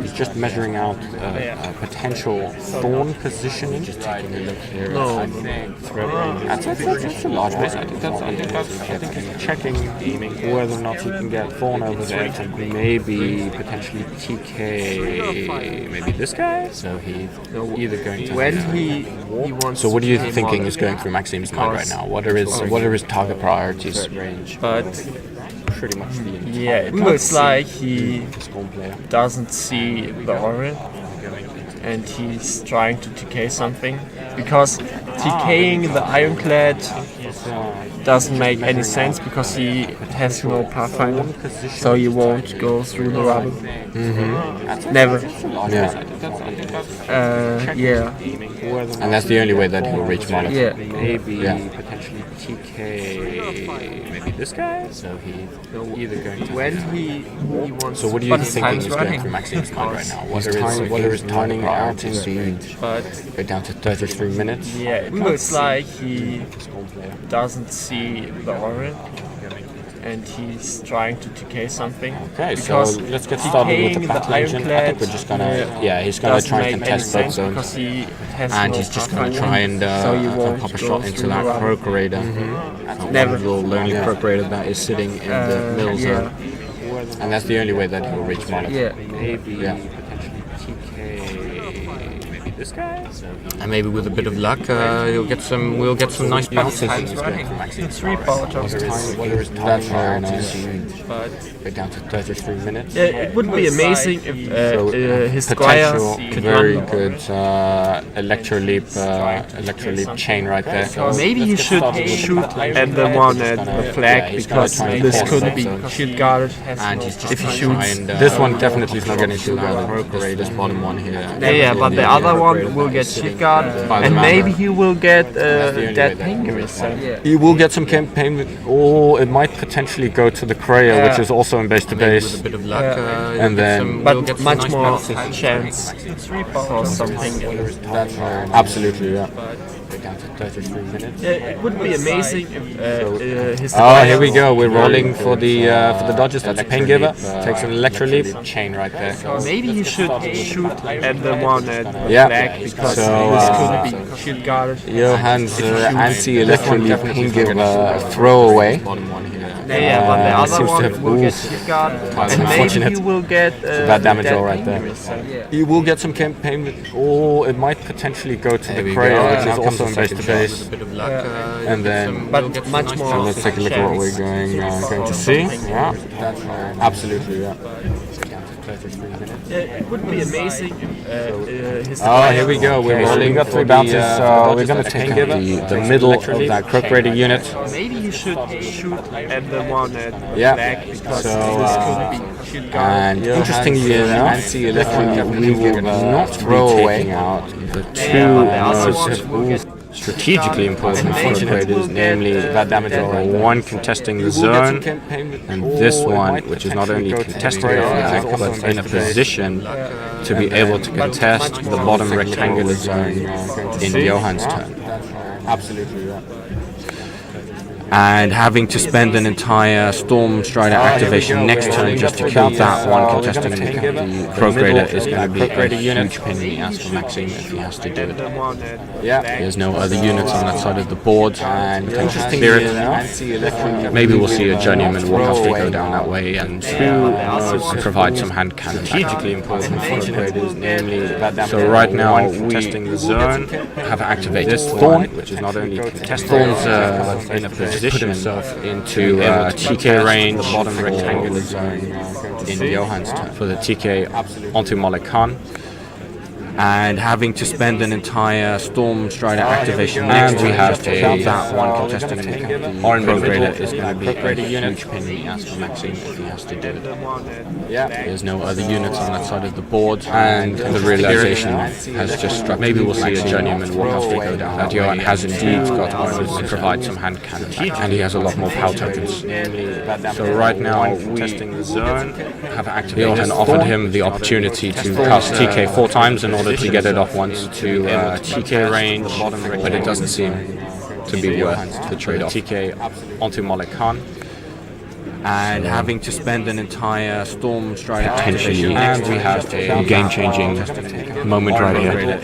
he's just measuring out a potential thorn positioning. Just taking a look here No. at some threat ranges. That's a large base. I think he's checking, aiming whether or not he can get thorn over there to maybe potentially TK maybe this guy. So he's either going to When have he wants So what to are you TK thinking Mollet, is going through Maxim's mind right now? What are his target priorities? Range. But Pretty much the entire yeah, it looks like he Skorne player. doesn't see the aura and he's trying to TK something, because TKing the Ironclad doesn't make any sense because he has no Pathfinder, so he won't go through the rubble. Never. Yeah. Yeah. And that's the only way that he'll reach Molotov. Yeah. Maybe Yeah. potentially TK maybe this guy. So he's either going to When have he wants. So what are you but his thinking time's is going running. through Maxim's mind right now? What What are his target running out priorities? indeed. But We're down to 33 minutes. yeah, it looks like he Skorne player. doesn't see the aura and he's trying to TK something. Okay, so because let's get started with the TKing battle engine. I think we're just gonna, he's gonna doesn't try and make any contest both sense zones. because he has And no he's just gonna Pathfinder, try and so you won't pop a go shot into through that the rubble. procurator. Never. Little lonely procurator that is sitting in the middle yeah. zone. And that's the only way that he'll reach Molotov. Yeah. Maybe Yeah. potentially TK maybe And maybe with a bit of luck, we'll get some nice bounces. Three power jumps. That's very nice. We're down to 33 minutes. It would be amazing if his Potential, squire could very run. good electro leap chain right there. Maybe you should shoot at the one at the flag, because this could be shield guarded. And he's just If he shoots, this one definitely is not getting shield guarded. This bottom one here. yeah, but the other one will get shield guard, and maybe he will get that penguin. He will get some campaign, or it might potentially go to the Krayer, which is also in base to base. A bit of luck, And then, But much more chance for something. absolutely, yeah. down to 33 minutes. It would be amazing if his. Oh, here we go. We're rolling for the dodges. That's a pain giver. Takes an electro leap. Chain right there. Maybe you should shoot at the one at the Yeah. flag, because So, this could be shield guarded. Johann's anti-electro leap pain giver throwaway. Bottom one here. Yeah, but the other seems to one have will get oof. shield guard, That's and maybe unfortunate. you will get Bad damage that roll right there. penguin. He will get some campaign, or it might potentially go to the Krayer, which is also in base to base. A bit of luck. And then, But much more. so let's take a look at what we're going to see. Yeah, absolutely. Yeah. Down to 33 minutes. It would be amazing if his. Oh, here we go. We're rolling. We got three bounces. We're going to take the middle of that Croak Raider unit. Maybe you should shoot at the one at the Yeah. flag, because So, this could be shield guard. And interestingly enough, we will not throw away out the two most strategically important Croak Raiders, namely bad damage roll, one contesting the zone, and this one, which is not only contesting the flag, but in a position to be able to contest the bottom rectangular zone in Johann's turn. Absolutely, yeah. And having to spend an entire Storm Strider activation next turn just to kill that one contesting the Croak Raider is going to be a huge pain in the ass for Maxime if he has to do it. Yeah. There's no other units on that side of the board, and Spirit. Maybe we'll see a Journeyman Warcaster go down that way and provide some hand cannon. Strategically important Croak Raiders, namely So right now we have activated Thorn, which is not only contesting Thorn's in a position put himself into TK range, the bottom rectangular zone in Johann's turn for the TK onto Malik Khan. And having to spend an entire Storm Strider activation next we have to kill that one contesting the Croak Raider is going to be a huge pain in the ass for Maxime if he has to do it. Yeah. There's no other units on that side of the board, and the realization has just struck. Maybe we'll see a Journeyman Warcaster go down. That Johann has indeed got armors to provide some hand cannon, and he has a lot more POW tokens. So right now, we have activated. Johann offered him the opportunity to cast TK 4 times in order to get it off once to TK range, but it doesn't seem to be worth the trade-off. TK onto Malik Khan. And having to spend an entire Storm Strider activation, and we have a game-changing moment right here.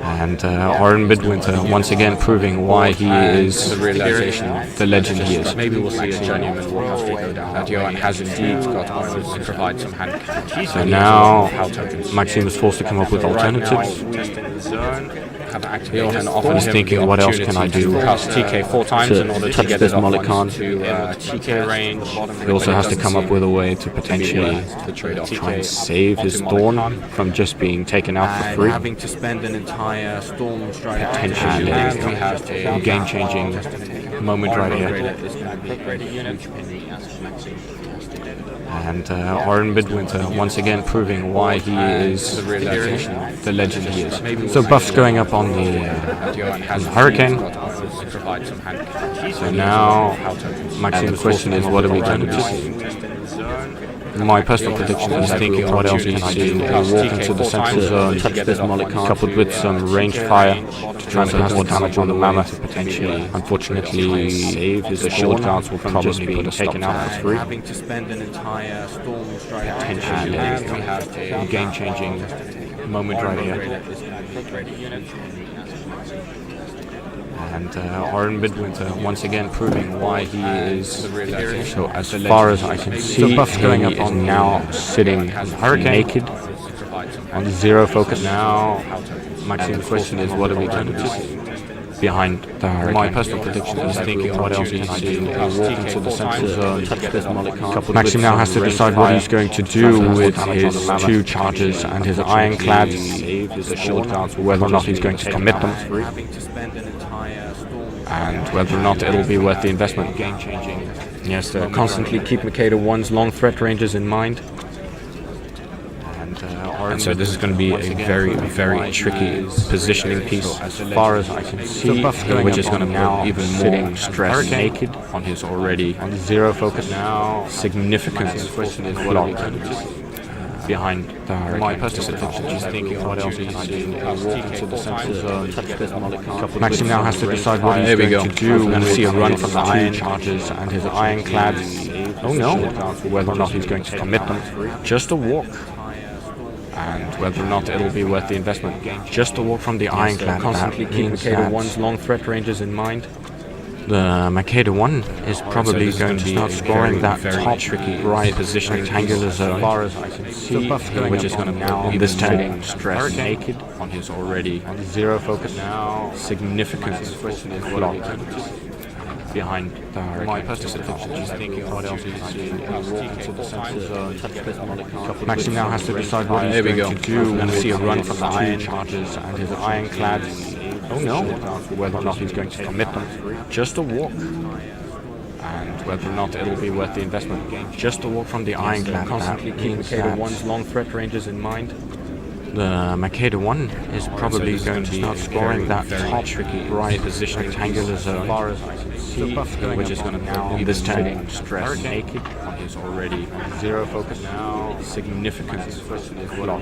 And Oren Midwinter once again proving why he is the legend he is. Maybe we'll see a Journeyman Warcaster go down. That Johann has indeed got armors to provide some hand cannon. So now Maxime is forced to come up with alternatives. Johann often is thinking, what else can I do? Cast TK 4 times in order to get this Malik Khan to TK range. He also has to come up with a way to potentially try and save his Thorn from just being taken out for free. Having to spend an entire Storm Strider potentially we have a game-changing moment right here. And Oren Midwinter once again proving why he is the legend he is. So buffs going up on the Hurricane. So now, and the question is, what are we going to do? My personal prediction is thinking, what else can I do? Walk into the central zone, touch this Malik Khan, coupled with some ranged fire to try and put more damage on the Mammoth. Potentially, unfortunately, save his shield guards will probably be taken out for free. Having to spend an entire Storm Strider potentially we have a game-changing moment right here. And Oren Midwinter once again proving why he is. So as far as I can see, going up on now sitting naked on zero focus. Now, Maxime, the question is, what are we going to do behind the hurricane? My personal prediction is thinking, what else can I do? Walk into the central zone, touch this Molly. Maxime now has to decide what he's going to do with his 2 charges and his ironclads, the shield guards, whether or not he's going to commit them, and whether or not it'll be worth the investment. Yes, constantly keep Makeda1's long threat ranges in mind. And so this is going to be a very, very tricky positioning piece as far as I can see, which is going to now even more stress naked on his already zero focus now significant block behind the hurricane. My personal prediction is thinking, what else can I do? Walk into the central zone, touch this Molly. Maxime now has to decide what he's going to do. We're going to see a run from the 2 charges and his ironclads. Oh no, whether or not he's going to commit them. Just a walk. And whether or not it'll be worth the investment. Just a walk from the ironclad. Constantly keep Makeda1's long threat ranges in mind. The Makeda1 is probably going to start scoring that top right position rectangular zone, as far as I can see, which is going to now this turn stress naked on his already zero focus now significant block behind the hurricane. My personal prediction is thinking, what else can I do? Walk into the central zone, touch this Molly. Maxime now has to decide what he's going to do. We're going to see a run from the 2 charges and his ironclads. Oh no, whether or not he's going to commit them. Just a walk. And whether or not it'll be worth the investment. Just a walk from the ironclad. Constantly keep Makeda1's long threat ranges in mind. The Makeda1 is probably going to start scoring that top right position rectangular zone, as far as I can see, which is going to now this turn stress naked on his already zero focus now significant block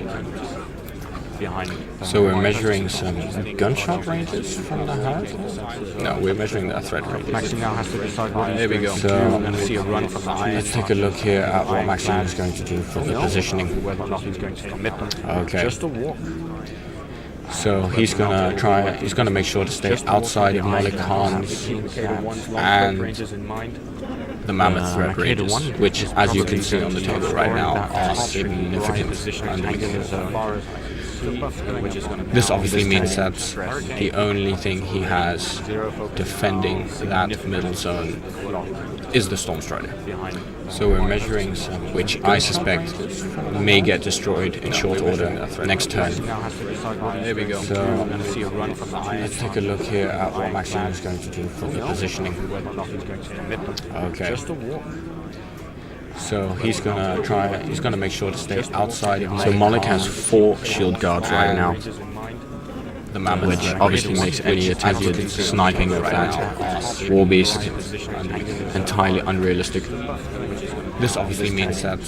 behind. So we're measuring some gunshot ranges from the herd? No, we're measuring that threat range. Maxime now has to decide what there we go. So we're going to see a run from the let's take a look here at what Maxime is going to do for the positioning. Whether or not he's going to commit them. Okay. Just a walk. So he's gonna try. He's gonna make sure to stay outside of Molly Khan's and the mammoth threat ranges, which, as you can see on the table right now, are significant. This obviously means that the only thing he has defending that middle zone is the Storm Strider. So we're measuring some, which I suspect may get destroyed in short order next turn. There we go. So let's take a look here at what Maxime is going to do for the positioning. Okay. So he's gonna try. He's gonna make sure to stay outside. So Moloch has 4 shield guards right now, the mammoth, which obviously makes any attempted sniping of that war beast entirely unrealistic. This obviously means that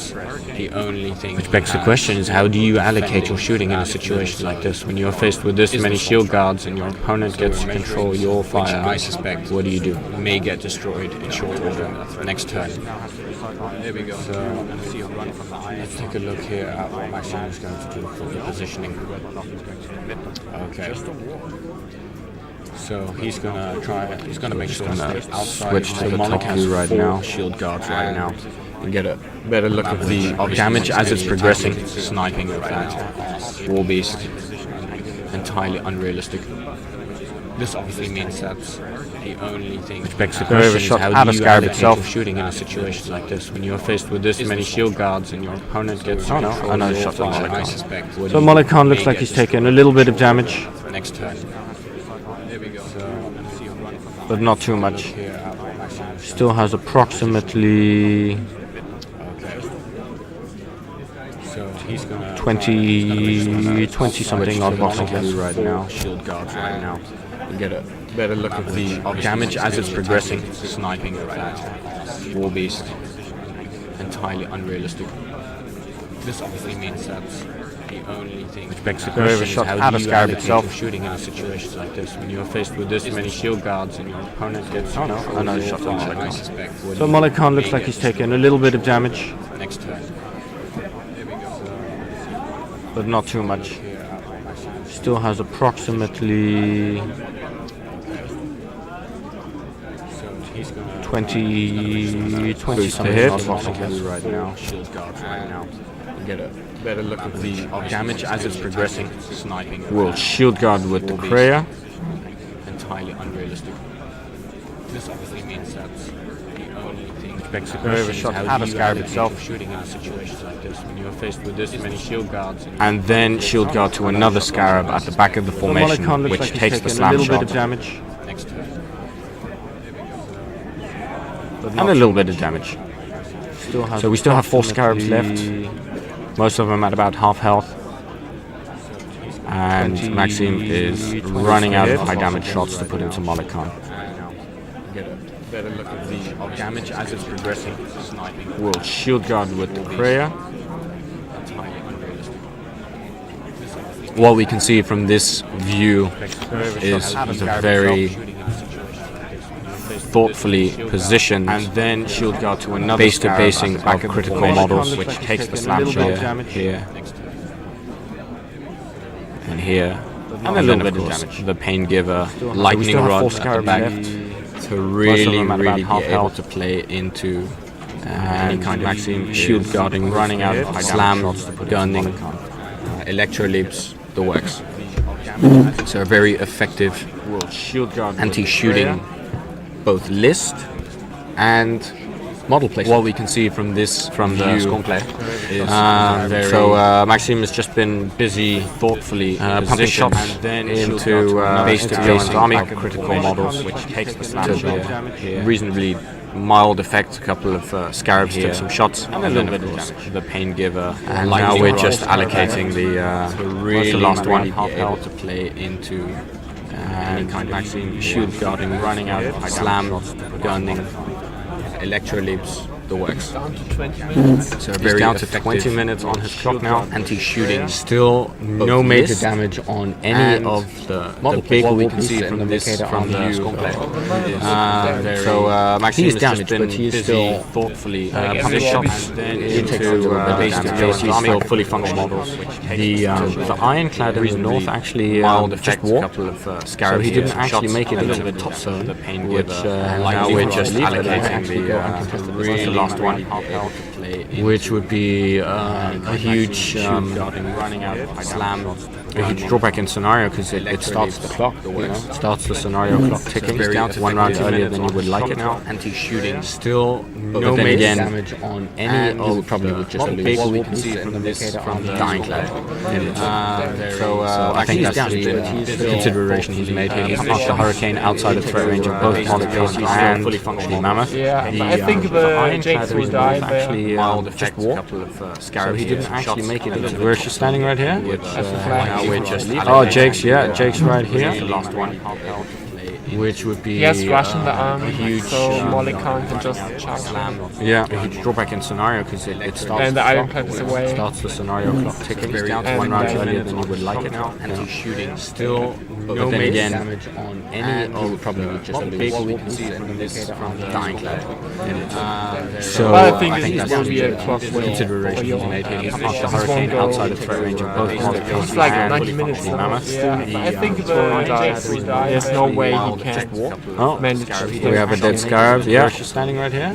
the only thing which begs the question is, how do you allocate your shooting in a situation like this when you're faced with this many shield guards and your opponent gets to control your fire? I suspect, what do you do? May get destroyed in short order next turn. There we go. So let's take a look here at what Maxime is going to do for the positioning. Okay. So he's gonna try. He's gonna make sure to stay outside. Switch to the top view right now. Shield guards right now. And get a better look at the damage as it's progressing. Sniping of that war beast entirely unrealistic. This obviously means that the only thing which begs the question is, how do you allocate shooting in a situation like this when you're faced with this many shield guards and your opponent gets another shot at Molly Khan. So Molly Khan looks like he's taken a little bit of damage. Next turn. But not too much. Still has approximately 20 something odd boxing heavy right now. Shield guards right now. And get a better look at the damage as it's progressing. Sniping of that war beast entirely unrealistic. This obviously means that the only thing which begs the question is, how do you allocate shooting in a situation like this when you're faced with this many shield guards and your opponent gets another shot at Molly Khan. So Molly Khan looks like he's taken a little bit of damage. Next turn. But not too much. Still has approximately 20 Boost to hit. right now. Shield guards right now. Get a better look at the damage as it's progressing. Sniping. We'll shield guard with the Kreia. Entirely unrealistic. This obviously means that the only thing Expects a very shot out of Scarab itself. shooting in a situation like this when you're faced with this many shield guards. And then shield guard to another Scarab at the back of the formation, which takes the slap shot. Next to it. And a little bit of damage. So we still have 4 Scarabs left. Most of them at about half health. And Maxime is running out of high damage shots to put into Molotov. Get a better look at the damage as it's progressing. Sniping. We'll shield guard with the Kreia. Entirely unrealistic. What we can see from this view is a very thoughtfully positioned And then shield guard to another base to Scarab basing at the back of the critical formation, models, which takes the slap shot here and here, and then of course the pain giver lightning rod at the back to really be able to play into any kind of Maxime shield guarding, running out of slam, gunning, electro leaps, the works. So a very effective anti-shooting both list and model placement. What we can see from this, from the Skorne is Maxime has just been busy, thoughtfully pumping shots into base to base army critical models, which takes the slap shot. Reasonably mild effect, a couple of Scarabs took some shots, and then of course the pain giver. And now we're just allocating the last one half health to play into any kind of Maxime shield guarding, running out of slam, gunning, electro leaps, the works. Down to 20 minutes. So very down to 20 minutes on his clock now. Anti-shooting, still no major damage on any of the big what we war can see pieces from in the this, Makeda from the Skorne. Maxime He's has damaged, just been but he's busy, still thoughtfully pumping shots into base to base. He's still fully functional. The Ironclad in the north actually just walked, so he didn't actually make it into the top zone, which now we're just allocating the last one, which would be a huge a huge drawback in scenario, because it starts the clock, starts the scenario clock ticking. It's one round earlier than you would like it now. Anti-shooting, Still no major damage on any of probably would just big what we war can see pieces from in the this, Makeda from the Ironclad. I think that's the consideration he's made here. He's parked the Hurricane outside of threat range of both Molotov and the Mammoth. Yeah, I think the Jakes will die there. Actually just walked, so he didn't actually make it into. Where is she standing right here? Oh, Jake's right here. Which would be He has Russian the arm, a huge so Molotov can just charge him. a huge drawback in scenario, because it starts And the Ironclad is away. starts the scenario clock ticking. It's down to one round earlier than you would like it now. Anti-shooting, Still no major damage on any of probably would just big what we can see from this, from the Ironclad. So But I think it that's will be a the clock win. consideration he's made here. He's parked the This won't Hurricane go. outside of threat range of both Molotov It's like and 90 minutes the now. Mammoth. Yeah, I think the Jakes will die. There's no way he can Oh, manage to we have a dead Scarab. Yeah, she's standing right here.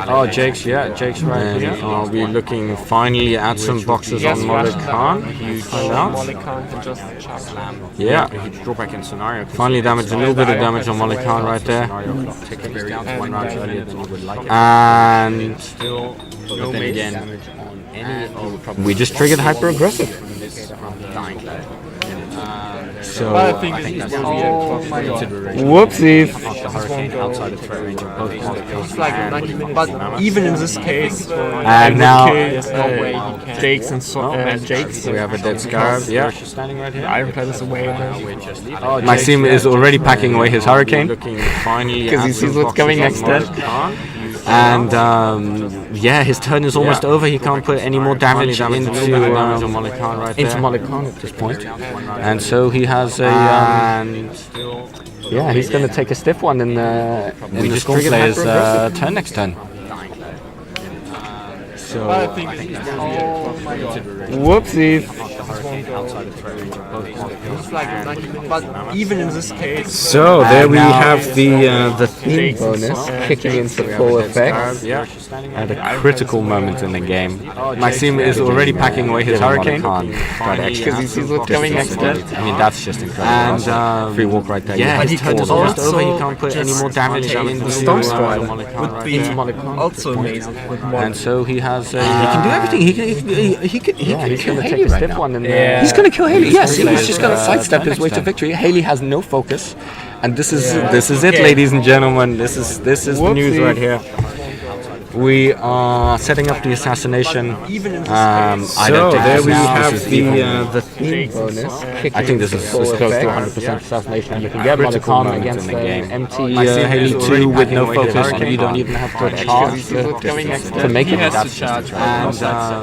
Oh, Jake's right here. Are we looking finally at some boxes on Yes, Russian Molotov? Find out. Molotov can just charge him. Yeah. Finally damaged, a little bit of damage on Molotov right there. And but then again, we just triggered hyper aggressive. So But I think it will be a clock win. whoopsies. It's like 90 minutes. But even in this case, And now there's no way he can. Jakes and Jakes. we have a dead Scarab. Yeah. Ironclad is away now. Maxime is already packing away his Hurricane Because he sees what's coming next then. And yeah, his turn is almost over. He can't put any more damage into Molotov at this point. And so he has a yeah, he's going to take a stiff one in the Skorne player's turn next turn. So But I think it will be a clock win. whoopsies. outside of threat. It's like 90 minutes. But even in this case, So there we have the theme bonus kicking into full effect. Yeah, at a critical moment in the game. Maxime is already packing away his hurricane. because he sees what's coming next. I mean, that's just incredible. And free walk right there. Yeah, his turn is almost over. He can't put any more damage in the Storm Storm Strike would would be also amazing. And so he has a. He can do everything. He can He's kill going to Haley take a right stiff now. one in there. He's going to kill Haley. Yes, he's just going to sidestep his way to victory. Haley has no focus, and this is it, ladies and gentlemen. This is the news right here. We are setting up the assassination. I don't think there we have this is the theme bonus. I think this is close to 100% assassination. You can get critical against the game. Empty Haley2 with no focus, and you don't even have to charge to make it. That's charge. And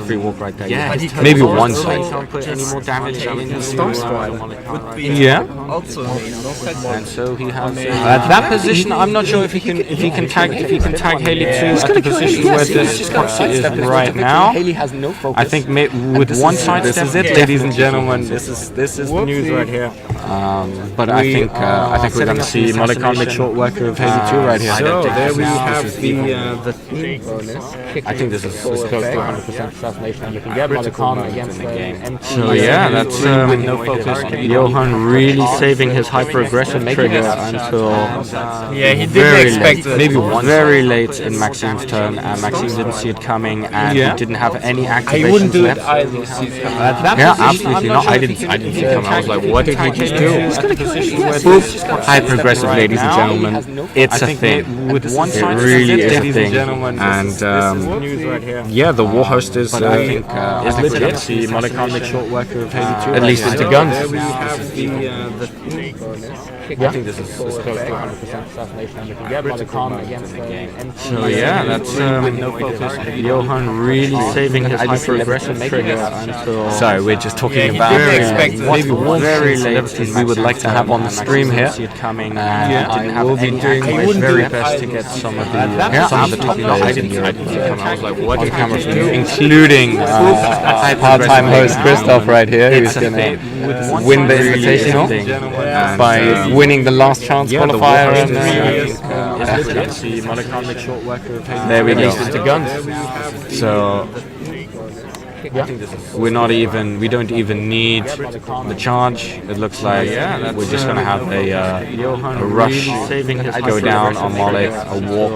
free walk right there. Yeah, maybe one side. Can't put any more damage in the Storm Strike would be also amazing. And so he has that position. I'm not sure if he can tag Haley2 at the position where this proxy is right now. Haley has no focus. I think with one side this step, is it, ladies and gentlemen. This is the news right here. But I think we're going to see Makeda1 make short work of Haley2 right here. So there we have the theme bonus. I think this is close to 100% assassination. You can get Makeda1 against the game. So that's with no focus. Johan really saving his hyper-aggressive trigger until He didn't expect it. maybe very late in Maxime's turn, and Maxime didn't see it coming, and he didn't have any activations I wouldn't do it left. either. Absolutely not. I didn't see it coming. I was like, what did he just do? Hyper-aggressive, ladies and gentlemen. It's a thing. With one It side, really is a ladies thing. and gentlemen. And Yeah, the Warhost is we're legit. going to see Makeda1 make short work of Haley2. At least into guns. There we have the theme bonus. I think this is close to 100% assassination. You can get Makeda1 against the game. So that's with no focus. Johan really saving his hyper-aggressive trigger until. Sorry, we're just talking about didn't expect it. maybe one very late we would like to have on the stream here. See it coming. I will be doing my very best to get some of the top players in Europe. I was like, what cameras, including part-time host Christoph right here, who's going to win the invitational by winning the last chance qualifier. There we go. So we don't even need the charge. It looks like we're just gonna have a rush go down on Malik, a walk,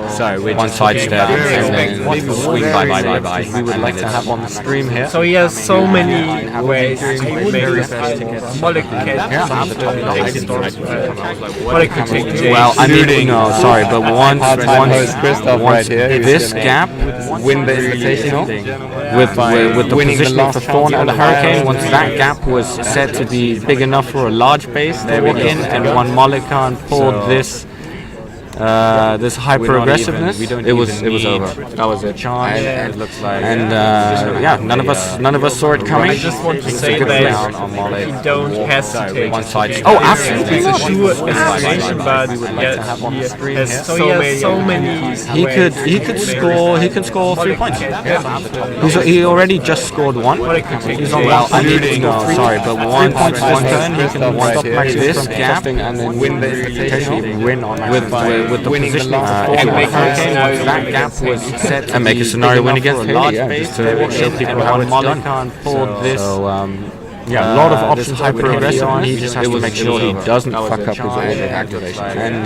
one side step, and then swing bye. We would like to have on the stream here. So he has so many ways to make this Molek could take Well, I mean, no, sorry, but once this gap win the invitational with the positioning for Skorne and the Hurricane, once that gap was set to be big enough for a large base to walk in, and when Makeda1 pulled this this hyper-aggressiveness, it was over. That was it. And none of us saw it coming. I just want to say that you don't hesitate. One side. Oh, absolutely not. But he has so many. He could score 3 points. He already just scored one. He's on sorry, but 1 point one turn. He can stop this gap and then win with the positioning that gap was set and make a scenario win against Haley, just to show people how it's done. So, a lot of options hyper-aggressive on. He just has to make sure he doesn't fuck up his order activation. And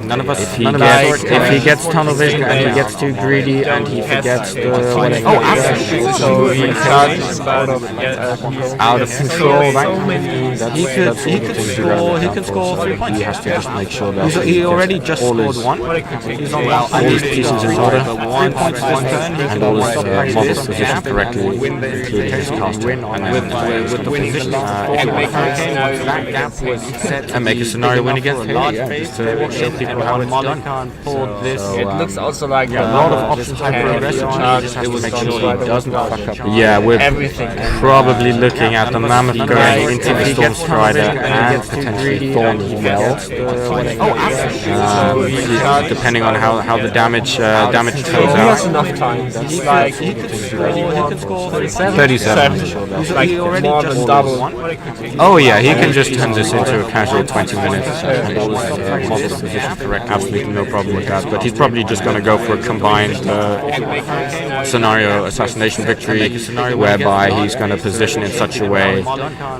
none of us. If he gets tunnel vision and he gets too greedy and he forgets the absolutely. So he out of control. He can score 3 points. He has to just make sure that he already just scored one. He's on all his pieces in order. 3 points this turn, and all his models positioned correctly, including his casting. And with the position, that gap was set and make a scenario win against Haley, just to show people how it's done. It looks also like a lot of options hyper-aggressive. He just has to make sure he doesn't fuck up. Yeah, we're probably looking at the Mammoth going into the Storm Strider and potentially Thorn as well. Depending on how the damage turns out. He has enough time. That's like he could score 37. Like more than double. Oh yeah, he can just turn this into a casual 20 minutes and model position correct. Absolutely no problem with that. But he's probably just going to go for a combined scenario assassination victory, whereby he's going to position in such a way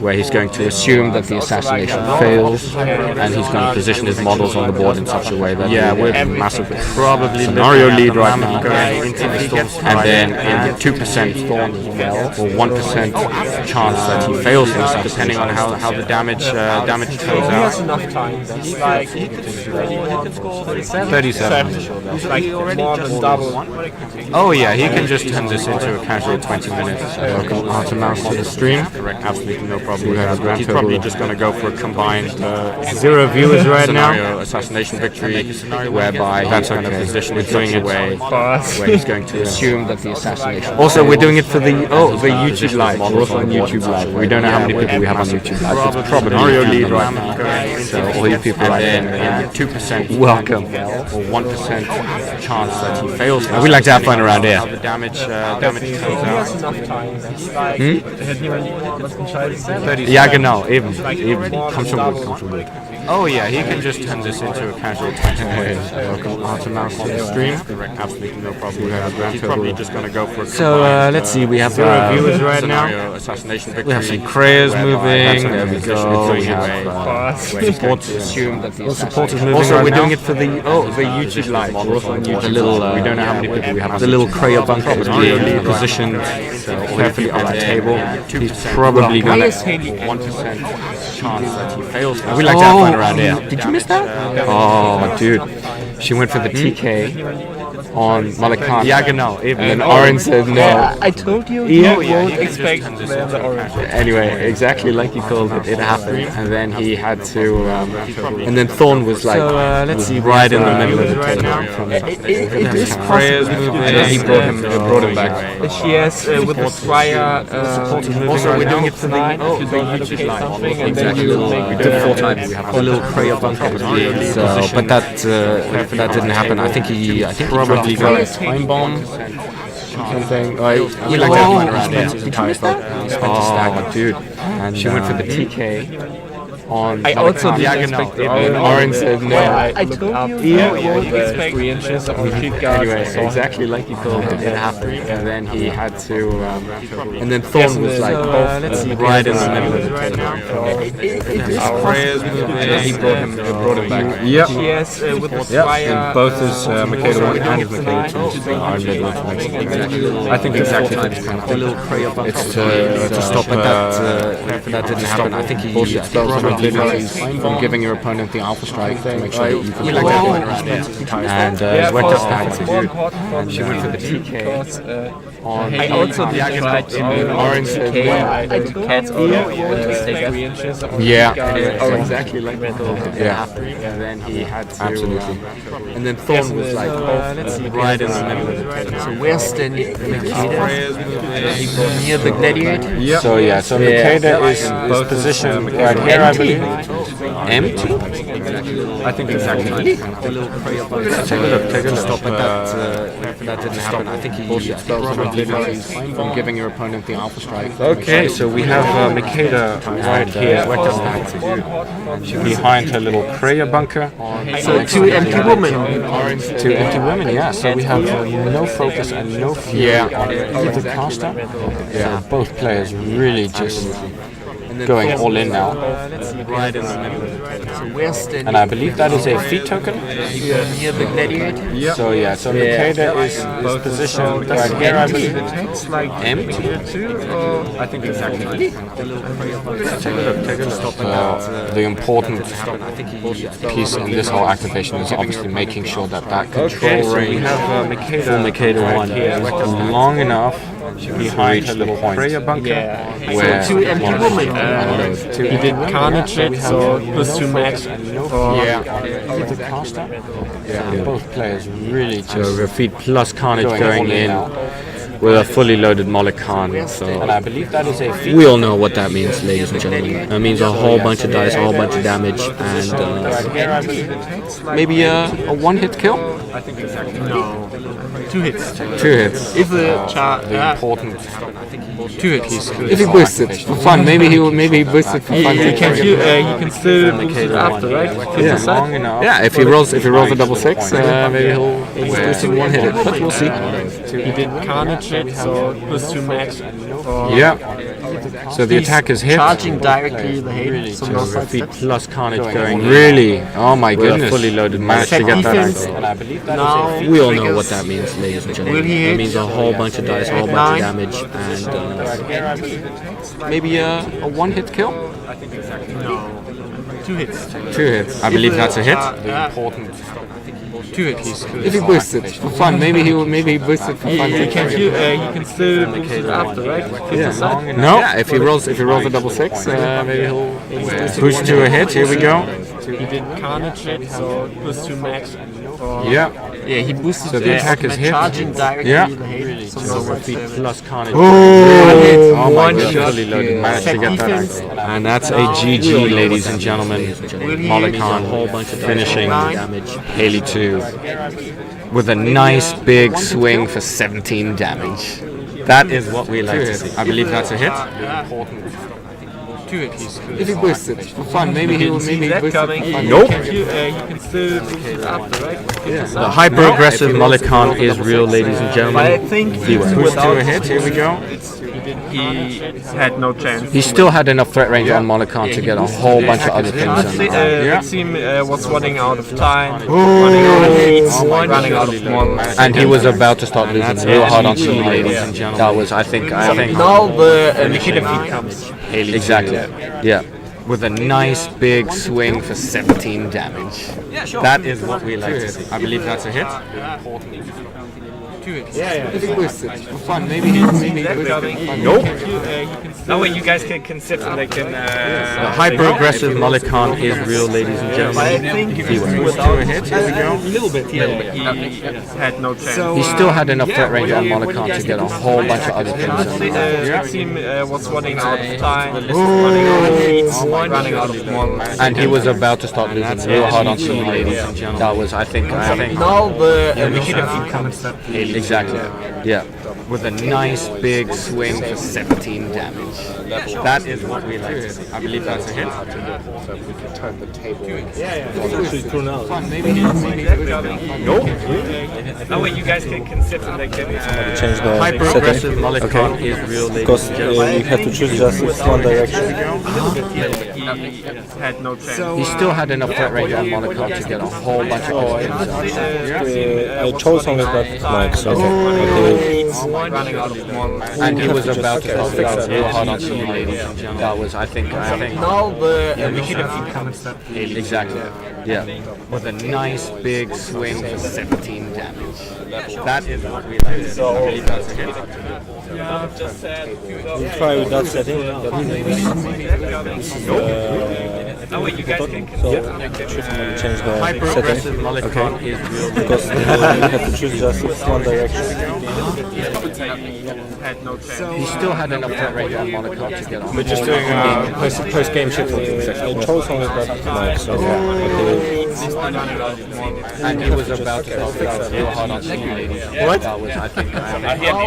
where he's going to assume that the assassination fails, and he's going to position his models on the board in such a way that we're massive probably scenario lead right now, and then in 2% Thorn or 1% chance that he fails this, depending on how the damage turns out. Enough time. Like he can score 37. Like more than double. Oh yeah, he can just turn this into a casual 20 minutes. To mouse on the stream. Absolutely no problem with that. He's probably just going to go for a combined 0 viewers right now. Assassination victory, whereby he's going to position it in a way where he's going to assume that the assassination. Also, we're doing it for the YouTube live. We're also on YouTube live. We don't know how many people we have on YouTube live. It's probably scenario lead right now. So all you people right there, 2% welcome or 1% chance that he fails. We like to have fun around here. The damage turns out. Ja, genau, eben. Komm schon gut. Oh yeah, he can just turn this into a casual 20 minutes. Welcome to mouse on the stream. Absolutely no problem with that. He's probably just going to go for a let's see, we have 0 viewers right now. We have some Krayas moving. There we go. We have supporters moving. Also, we're doing it for the YouTube live. We're also on YouTube. We don't know how many people we have. The little Kraya bunker being positioned carefully on the table. He's probably going to 1% chance that he fails. We like to have fun around here. Did you miss that? Oh, dude. She went for the TK on Malakan. Ja, genau. And then Oren said no. I told you you won't expect the orange. Anyway, exactly like you called it, it happened. And then he had to, and then Thorn was like, let's see, right in the middle of the table. It is possible. And then he brought him back. Yes, with the Spire. Also, we're doing it for the YouTube live. And then you We did it 4 times. A little Kraya bunker was being, but that didn't happen. I think he probably got a time bomb. Something. We like to have fun around here. Oh, dude. And she went for the TK. I also didn't expect the Oren said no. I told you won't expect 3 inches of repeat guard. Anyway, exactly like you called it, it happened. And then he had to, and then Thorn was like, let's see, right in the middle of the table. It is possible. He brought him back. Yep. Yes, with the Spire. And both his Makeda1 and his Makeda2 are middle I think exactly like this kind of thing. It's to stop that didn't happen. I think he probably from giving your opponent the alpha strike to make sure that you can and worked out that and she went for the TK on I also tried to Orange TK. I told Cats you won't 3 inches of exactly like that. And then he had to and then Thorn was like let's see, right in the middle of the table. So where's standing Makeda? Near the gladiator? Yep. So Makeda is positioned right here, I believe. Empty? I think exactly. Take a look. Stop it. That didn't happen. I think he probably from giving your opponent the alpha strike. Okay, so we have Makeda right here. What does that do? Behind her little Kraya bunker. So 2 empty women. 2 empty women, yeah. So we have no focus and no fear on either caster. So both players really just going all in now. Right in the middle. So where's standing? And I believe that is a feat token. Near the gladiator? So Makeda is positioned right here, I believe. Empty? I think exactly. Take a look. The important piece in this whole activation is obviously making sure that control range we have Makeda1 is long enough behind her little Kraya bunker. Where so 2 empty women. He did Carnage it, so +2 max. Either caster. Both players really just feet plus Carnage going in. with a fully loaded Mollican. So and I believe that is a we all know what that means, ladies and gentlemen. That means a whole bunch of dice, a whole bunch of damage, and maybe a one-hit kill. No, 2 hits. 2 hits. If the Important. 2 hits. If he boosts it for fun, maybe he boosts it for fun. He can still boost it after, right? Yeah. If he rolls a double 6, maybe he'll boost it one hit it. But we'll see. He did Carnage it, so +2 max. Yeah. So the attack is hit. Charging directly the hate, so no side steps. Plus Carnage going. Really? Oh my goodness. Fully loaded. Managed to get that. Now We all know what that means, ladies and gentlemen. That means a whole bunch of dice, a whole bunch of damage, and maybe a one-hit kill. No, 2 hits. 2 hits. I believe that's a hit. Important. 2 hits. If he boosts it for fun, maybe he boosts it for fun. He can still boost it after, right? No. Yeah. If he rolls a double 6, maybe he'll boost to a hit. Here we go. He did Carnage it, so +2 max. Yeah. Yeah, he boosted So the attack is hit. Charging directly the hate, so no side steps. Plus Carnage. Oh my my God. God. Fully loaded. Managed to get that. And that's a GG, ladies and gentlemen. Mollican finishing Haley2 with a nice big swing for 17 damage. That is what we like to see. I believe that's a hit. 2 hits. If he boosts it for fun, maybe he boosts it for fun. Nope. He can still boost it after, right? The hyper-aggressive Mollican is real, ladies and gentlemen. But I think He was pushed to a hit. Here we go. he had no chance. He still had enough threat range on Mollican to get a whole bunch of other things. Maxim was running out of time, running out of heats, running out of models. And he was about to start losing real hard on some ladies and gentlemen. That was, I think. Now the Makeda1 comes. Exactly. Yeah. With a nice big swing for 17 damage. That is what we like to see. I believe that's a hit. 2 hits. If he boosts it for fun, maybe he boosts it for fun. Nope. That way you guys can sit and they can... The hyper-aggressive Mollican is real, ladies and gentlemen. I think He was pushed to a hit. Here we go. a little bit. He had no chance. He still had enough threat range on Mollican to get a whole bunch of other things. Maxim was running out of time, running out of heats, running out of models. And he was about to start losing real hard on some ladies and gentlemen. That was, I think. Now the Makeda1 comes. Exactly. Yeah. With a nice big swing for 17 damage. That is what we like to see. I believe that's a hit. Nope. That way you guys can sit and they can... Change the Hyper-aggressive setting. Mollican is real, ladies Because and gentlemen. you have to choose just one direction. He had no chance. He still had enough threat range on Mollican to get a whole bunch of other things. I chose only that mic, so Running out of models. And he was about to start losing real hard on some ladies and gentlemen. That was, I think. Now the Makeda1 comes. Exactly. Yeah. With a nice big swing for 17 damage. That is what we like to see. I believe that's a hit. we'll try with that setting. That way you guys can... So change the Hyper-aggressive setting. Mollican is real. Because you have to choose just one direction. Had no chance. He still had enough threat range on Mollican to get a We're just doing post-game shit. I chose only that mic, so and he was about to start losing real hard on some ladies. What? That was, I think. Now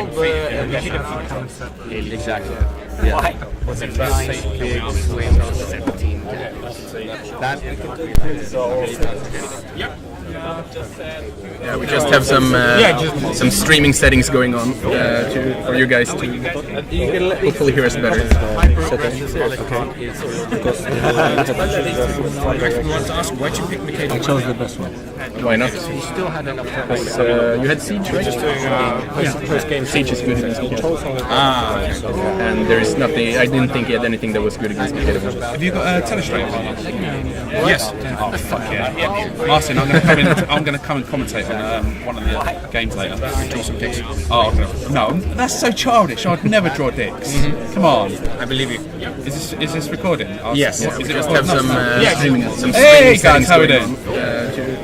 the Makeda1 comes. Exactly. Yeah. With a nice big swing for 17 damage. That is what we like to see. I believe that's a hit. Yeah, we just have some streaming settings going on for you guys to hopefully hear us better. I want to ask, why'd you pick Makeda1? I chose the best one. Why not? He still had enough threat range. You had Siege, right? Just doing post-game Siege is good against Makeda1. And there is nothing. I didn't think he had anything that was good against Makeda1. Have you got a telestrike? Yes. Oh fuck yeah! Martin, I'm going to come and commentate on one of the games later. Draw some dicks. Oh no, that's so childish. I'd never draw dicks. Come on. I believe you. Is this recording? Yes. Is it Just recording? have some Hey streaming guys, settings how we going doing?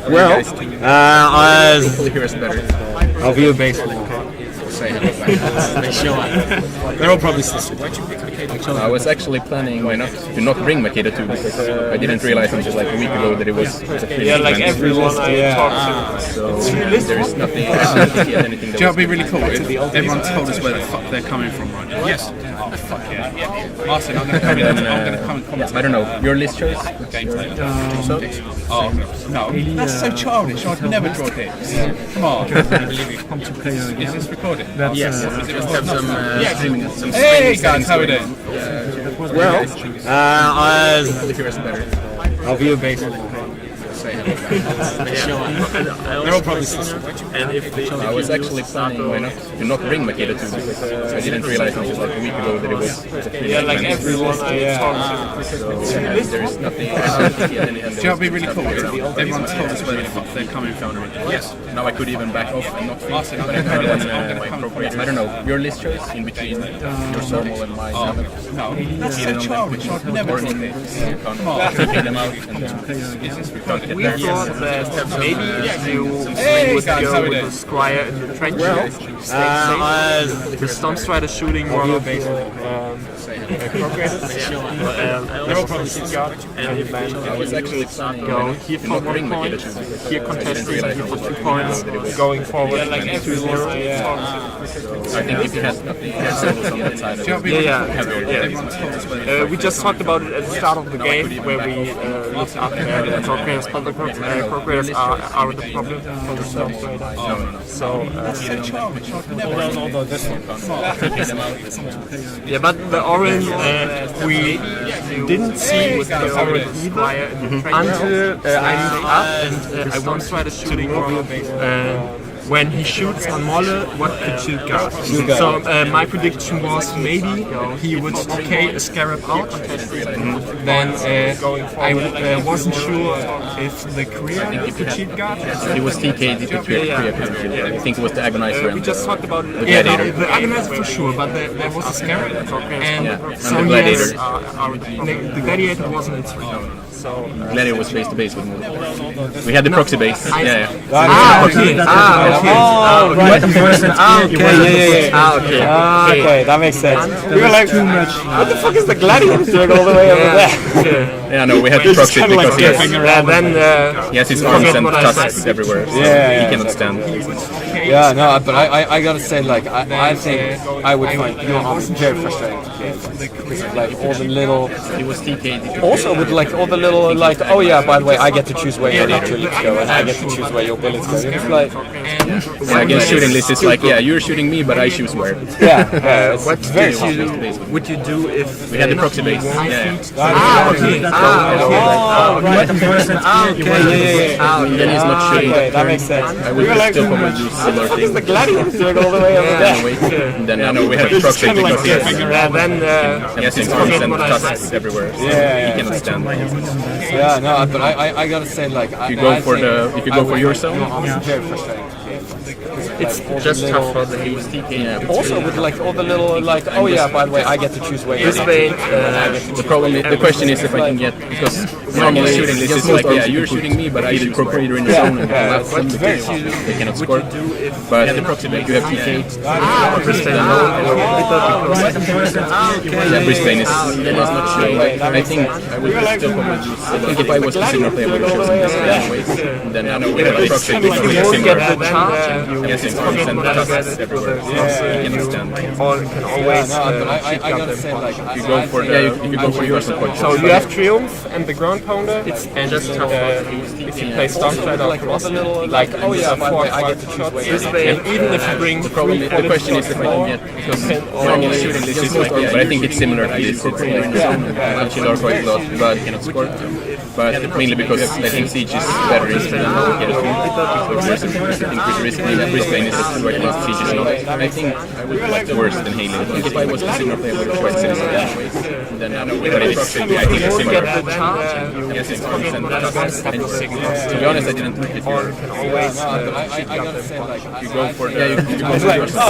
on. Well, Hopefully hear us better. I'll view baseball. say hello back. They're all probably sisters. I was actually planning to not bring Makeda1 because I didn't realize until like a week ago that it was a free event. like everyone I talked to. So there's nothing. I don't think he had anything. Do you know what'd be really cool? If everyone told us where the fuck they're coming from right now. Yes. Oh, fuck yeah. Martin, I'm going to come in. I'm going to come and commentate. I don't know. Your list choice? Gameplay. Oh, no. That's so childish. I'd never draw dicks. Come on. Is this recorded? Yes. Just have some streaming. Some hey guys, how are we doing? Well, I'll view basically. They're all probably sisters. I was actually planning to not bring Makeda1 because I didn't realize until like a week ago that it was a free event. like everyone I talked to. So there's nothing. I don't think he had anything. Do you know what'd be really cool? If everyone told us where the fuck they're coming from. Yes. Now I could even back off and not Martin, but I don't know. Your list choice in between your normal and my no. That's so childish. I'd never draw dicks. Come on. Take them out and We thought that maybe you would go with the Squire in the trenches. The Storm Strider shooting one of the They're all probably Cygnar, and then I was actually planning go here for 1 point, here contesting, here for 2 points, going forward like everyone I talked to. I think if he has nothing, he has solos on that side. Everyone told us where they're We just talked about it at the start of the game where we looked up the progress, but the progress are the problem for the Storm Strider. So, yeah, but the orange we didn't see with the orange either until I looked up and I once tried shooting when he shoots on Molle, what could shoot guard? So my prediction was maybe he would TK a Scarab out, then I wasn't sure if the Korea could shoot guard. He was TK, the Korea couldn't. I think it was the Agonizer. We just talked about the Gladiator. The Agonizer for sure, but there was a Scarab, and so the Gladiator. The Gladiator wasn't in 3. So Gladiator was face to base with me. We had the proxy base. Okay. Okay, that makes sense. We were like, too much. What the fuck is the Gladiator doing all the way over there? Yeah, no, we had to proxy it because he has his arms and tusks everywhere. So he cannot stand. Yeah, no, but I gotta say, like, I think I would find your arms very frustrating. Like all the little. He was TK. Also with like all the little like, oh yeah, by the way, I get to choose where your bullets go, and I get to choose where your bullets go. It's like, against shooting list, it's like, yeah, you're shooting me, but I choose where. What would you do if we had the proxy base? Then he's not shooting. That makes sense. I would still probably do similar things. The Gladiator doing all the way over there. Then I know we had the proxy because he has his arms and tusks everywhere. So he cannot stand. Yeah, no, but I gotta say, like, if you go for yourself, very frustrating. It's just tough for the TK. Also with like all the little like, oh yeah, by the way, I get to choose where. The question is if I can get, because normally shooting list is like, yeah, you're shooting me, but I choose procurator in the zone and that's they cannot score. But the proxy base, you have TK. Brisbane is not sure. I think I would still probably do. I think if I was the Cygnar player, I would have chosen this anyways. Then I know we have a proxy because we have Cygnar. Yes, it's arms and tusks everywhere. He cannot stand. Can always. I gotta say, like, if you go for your support. So you have Triumph and the ground pounder. It's just tough if you play Storm Strider like all the little like, oh yeah, by the way, I get to choose where. Even if you bring the question is if I can get, because normally shooting list is like, but I think it's similar to this. It's like chill are quite a lot, but cannot score. But mainly because I think Siege is better in Brisbane is quite a lot. Siege is not. I think I would like worse than Haley. If I was a Cygnar player, I would have quite similar anyways. Then I think it's similar. Yes, it's 100%. To be honest, I didn't look at your. I gotta say, like, You go for the.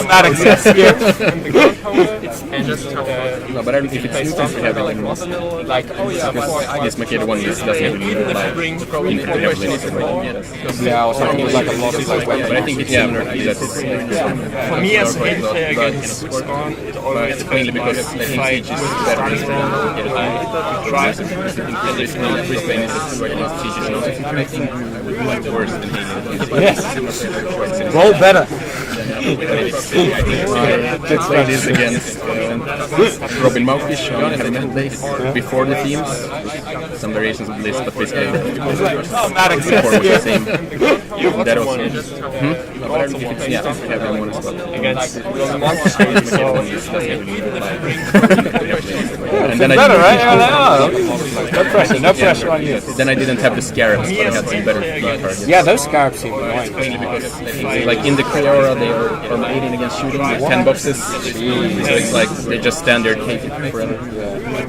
not accessible. No, but if it's new things we have in like, this Makeda1 is doesn't even need like input heavily. Yeah, or something with like a lot of like But I think it's similar to that. For me as a hate player against Skorne, it always mainly because I think Siege is better than try. Brisbane is Siege is not. I think worse than Haley2. Yes. Roll better. Played this against Robin Maukish on Heaven Blade before the teams. Some variations of this, but basically the form was the same. That also. Yeah, everyone as well. Against And then Better, right? No pressure, no pressure on you. Then I didn't have the scarabs, but I had some better targets. Yeah, those scarabs seem annoying. Like in the Cleora, they are 18 against shooting, like 10 boxes. So it's like they just stand there taking forever.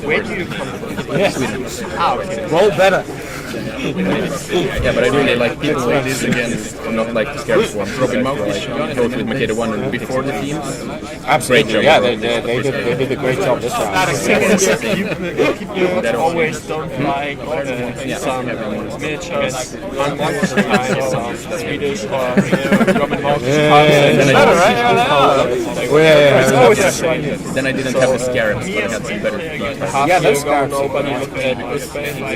Where do you come from? Sweden. Roll better. Yeah, but I really like people like this against, not like the scarab form. Robin Maukish, both with Makeda1 before the teams. Absolutely, yeah, they did a great job this round. People always don't like some miniatures. I'm one of the times some Swedish or Robin Then I didn't have the scarabs, but I had some better. Yeah, those scarabs seem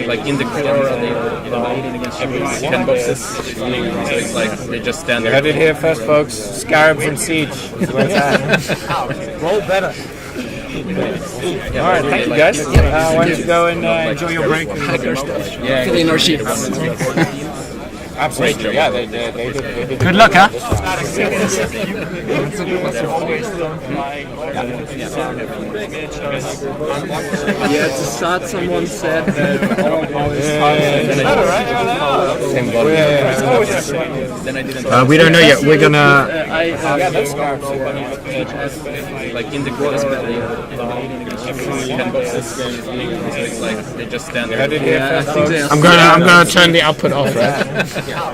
like in the Cleora, they are 18 against shooting, 10 boxes. So it's like they just stand there. Heard it here first, folks. Scarabs and Siege. Roll better. Alright, thank you guys. Why don't you go and enjoy your break? Yeah, clean our sheets. Absolutely, yeah, they did. Good luck, huh? Yeah, to start, someone said that We don't know yet. We're gonna. Like in the Cleora, they are 10 boxes. So it's like they just stand there. I'm gonna turn the output off, right? Yeah.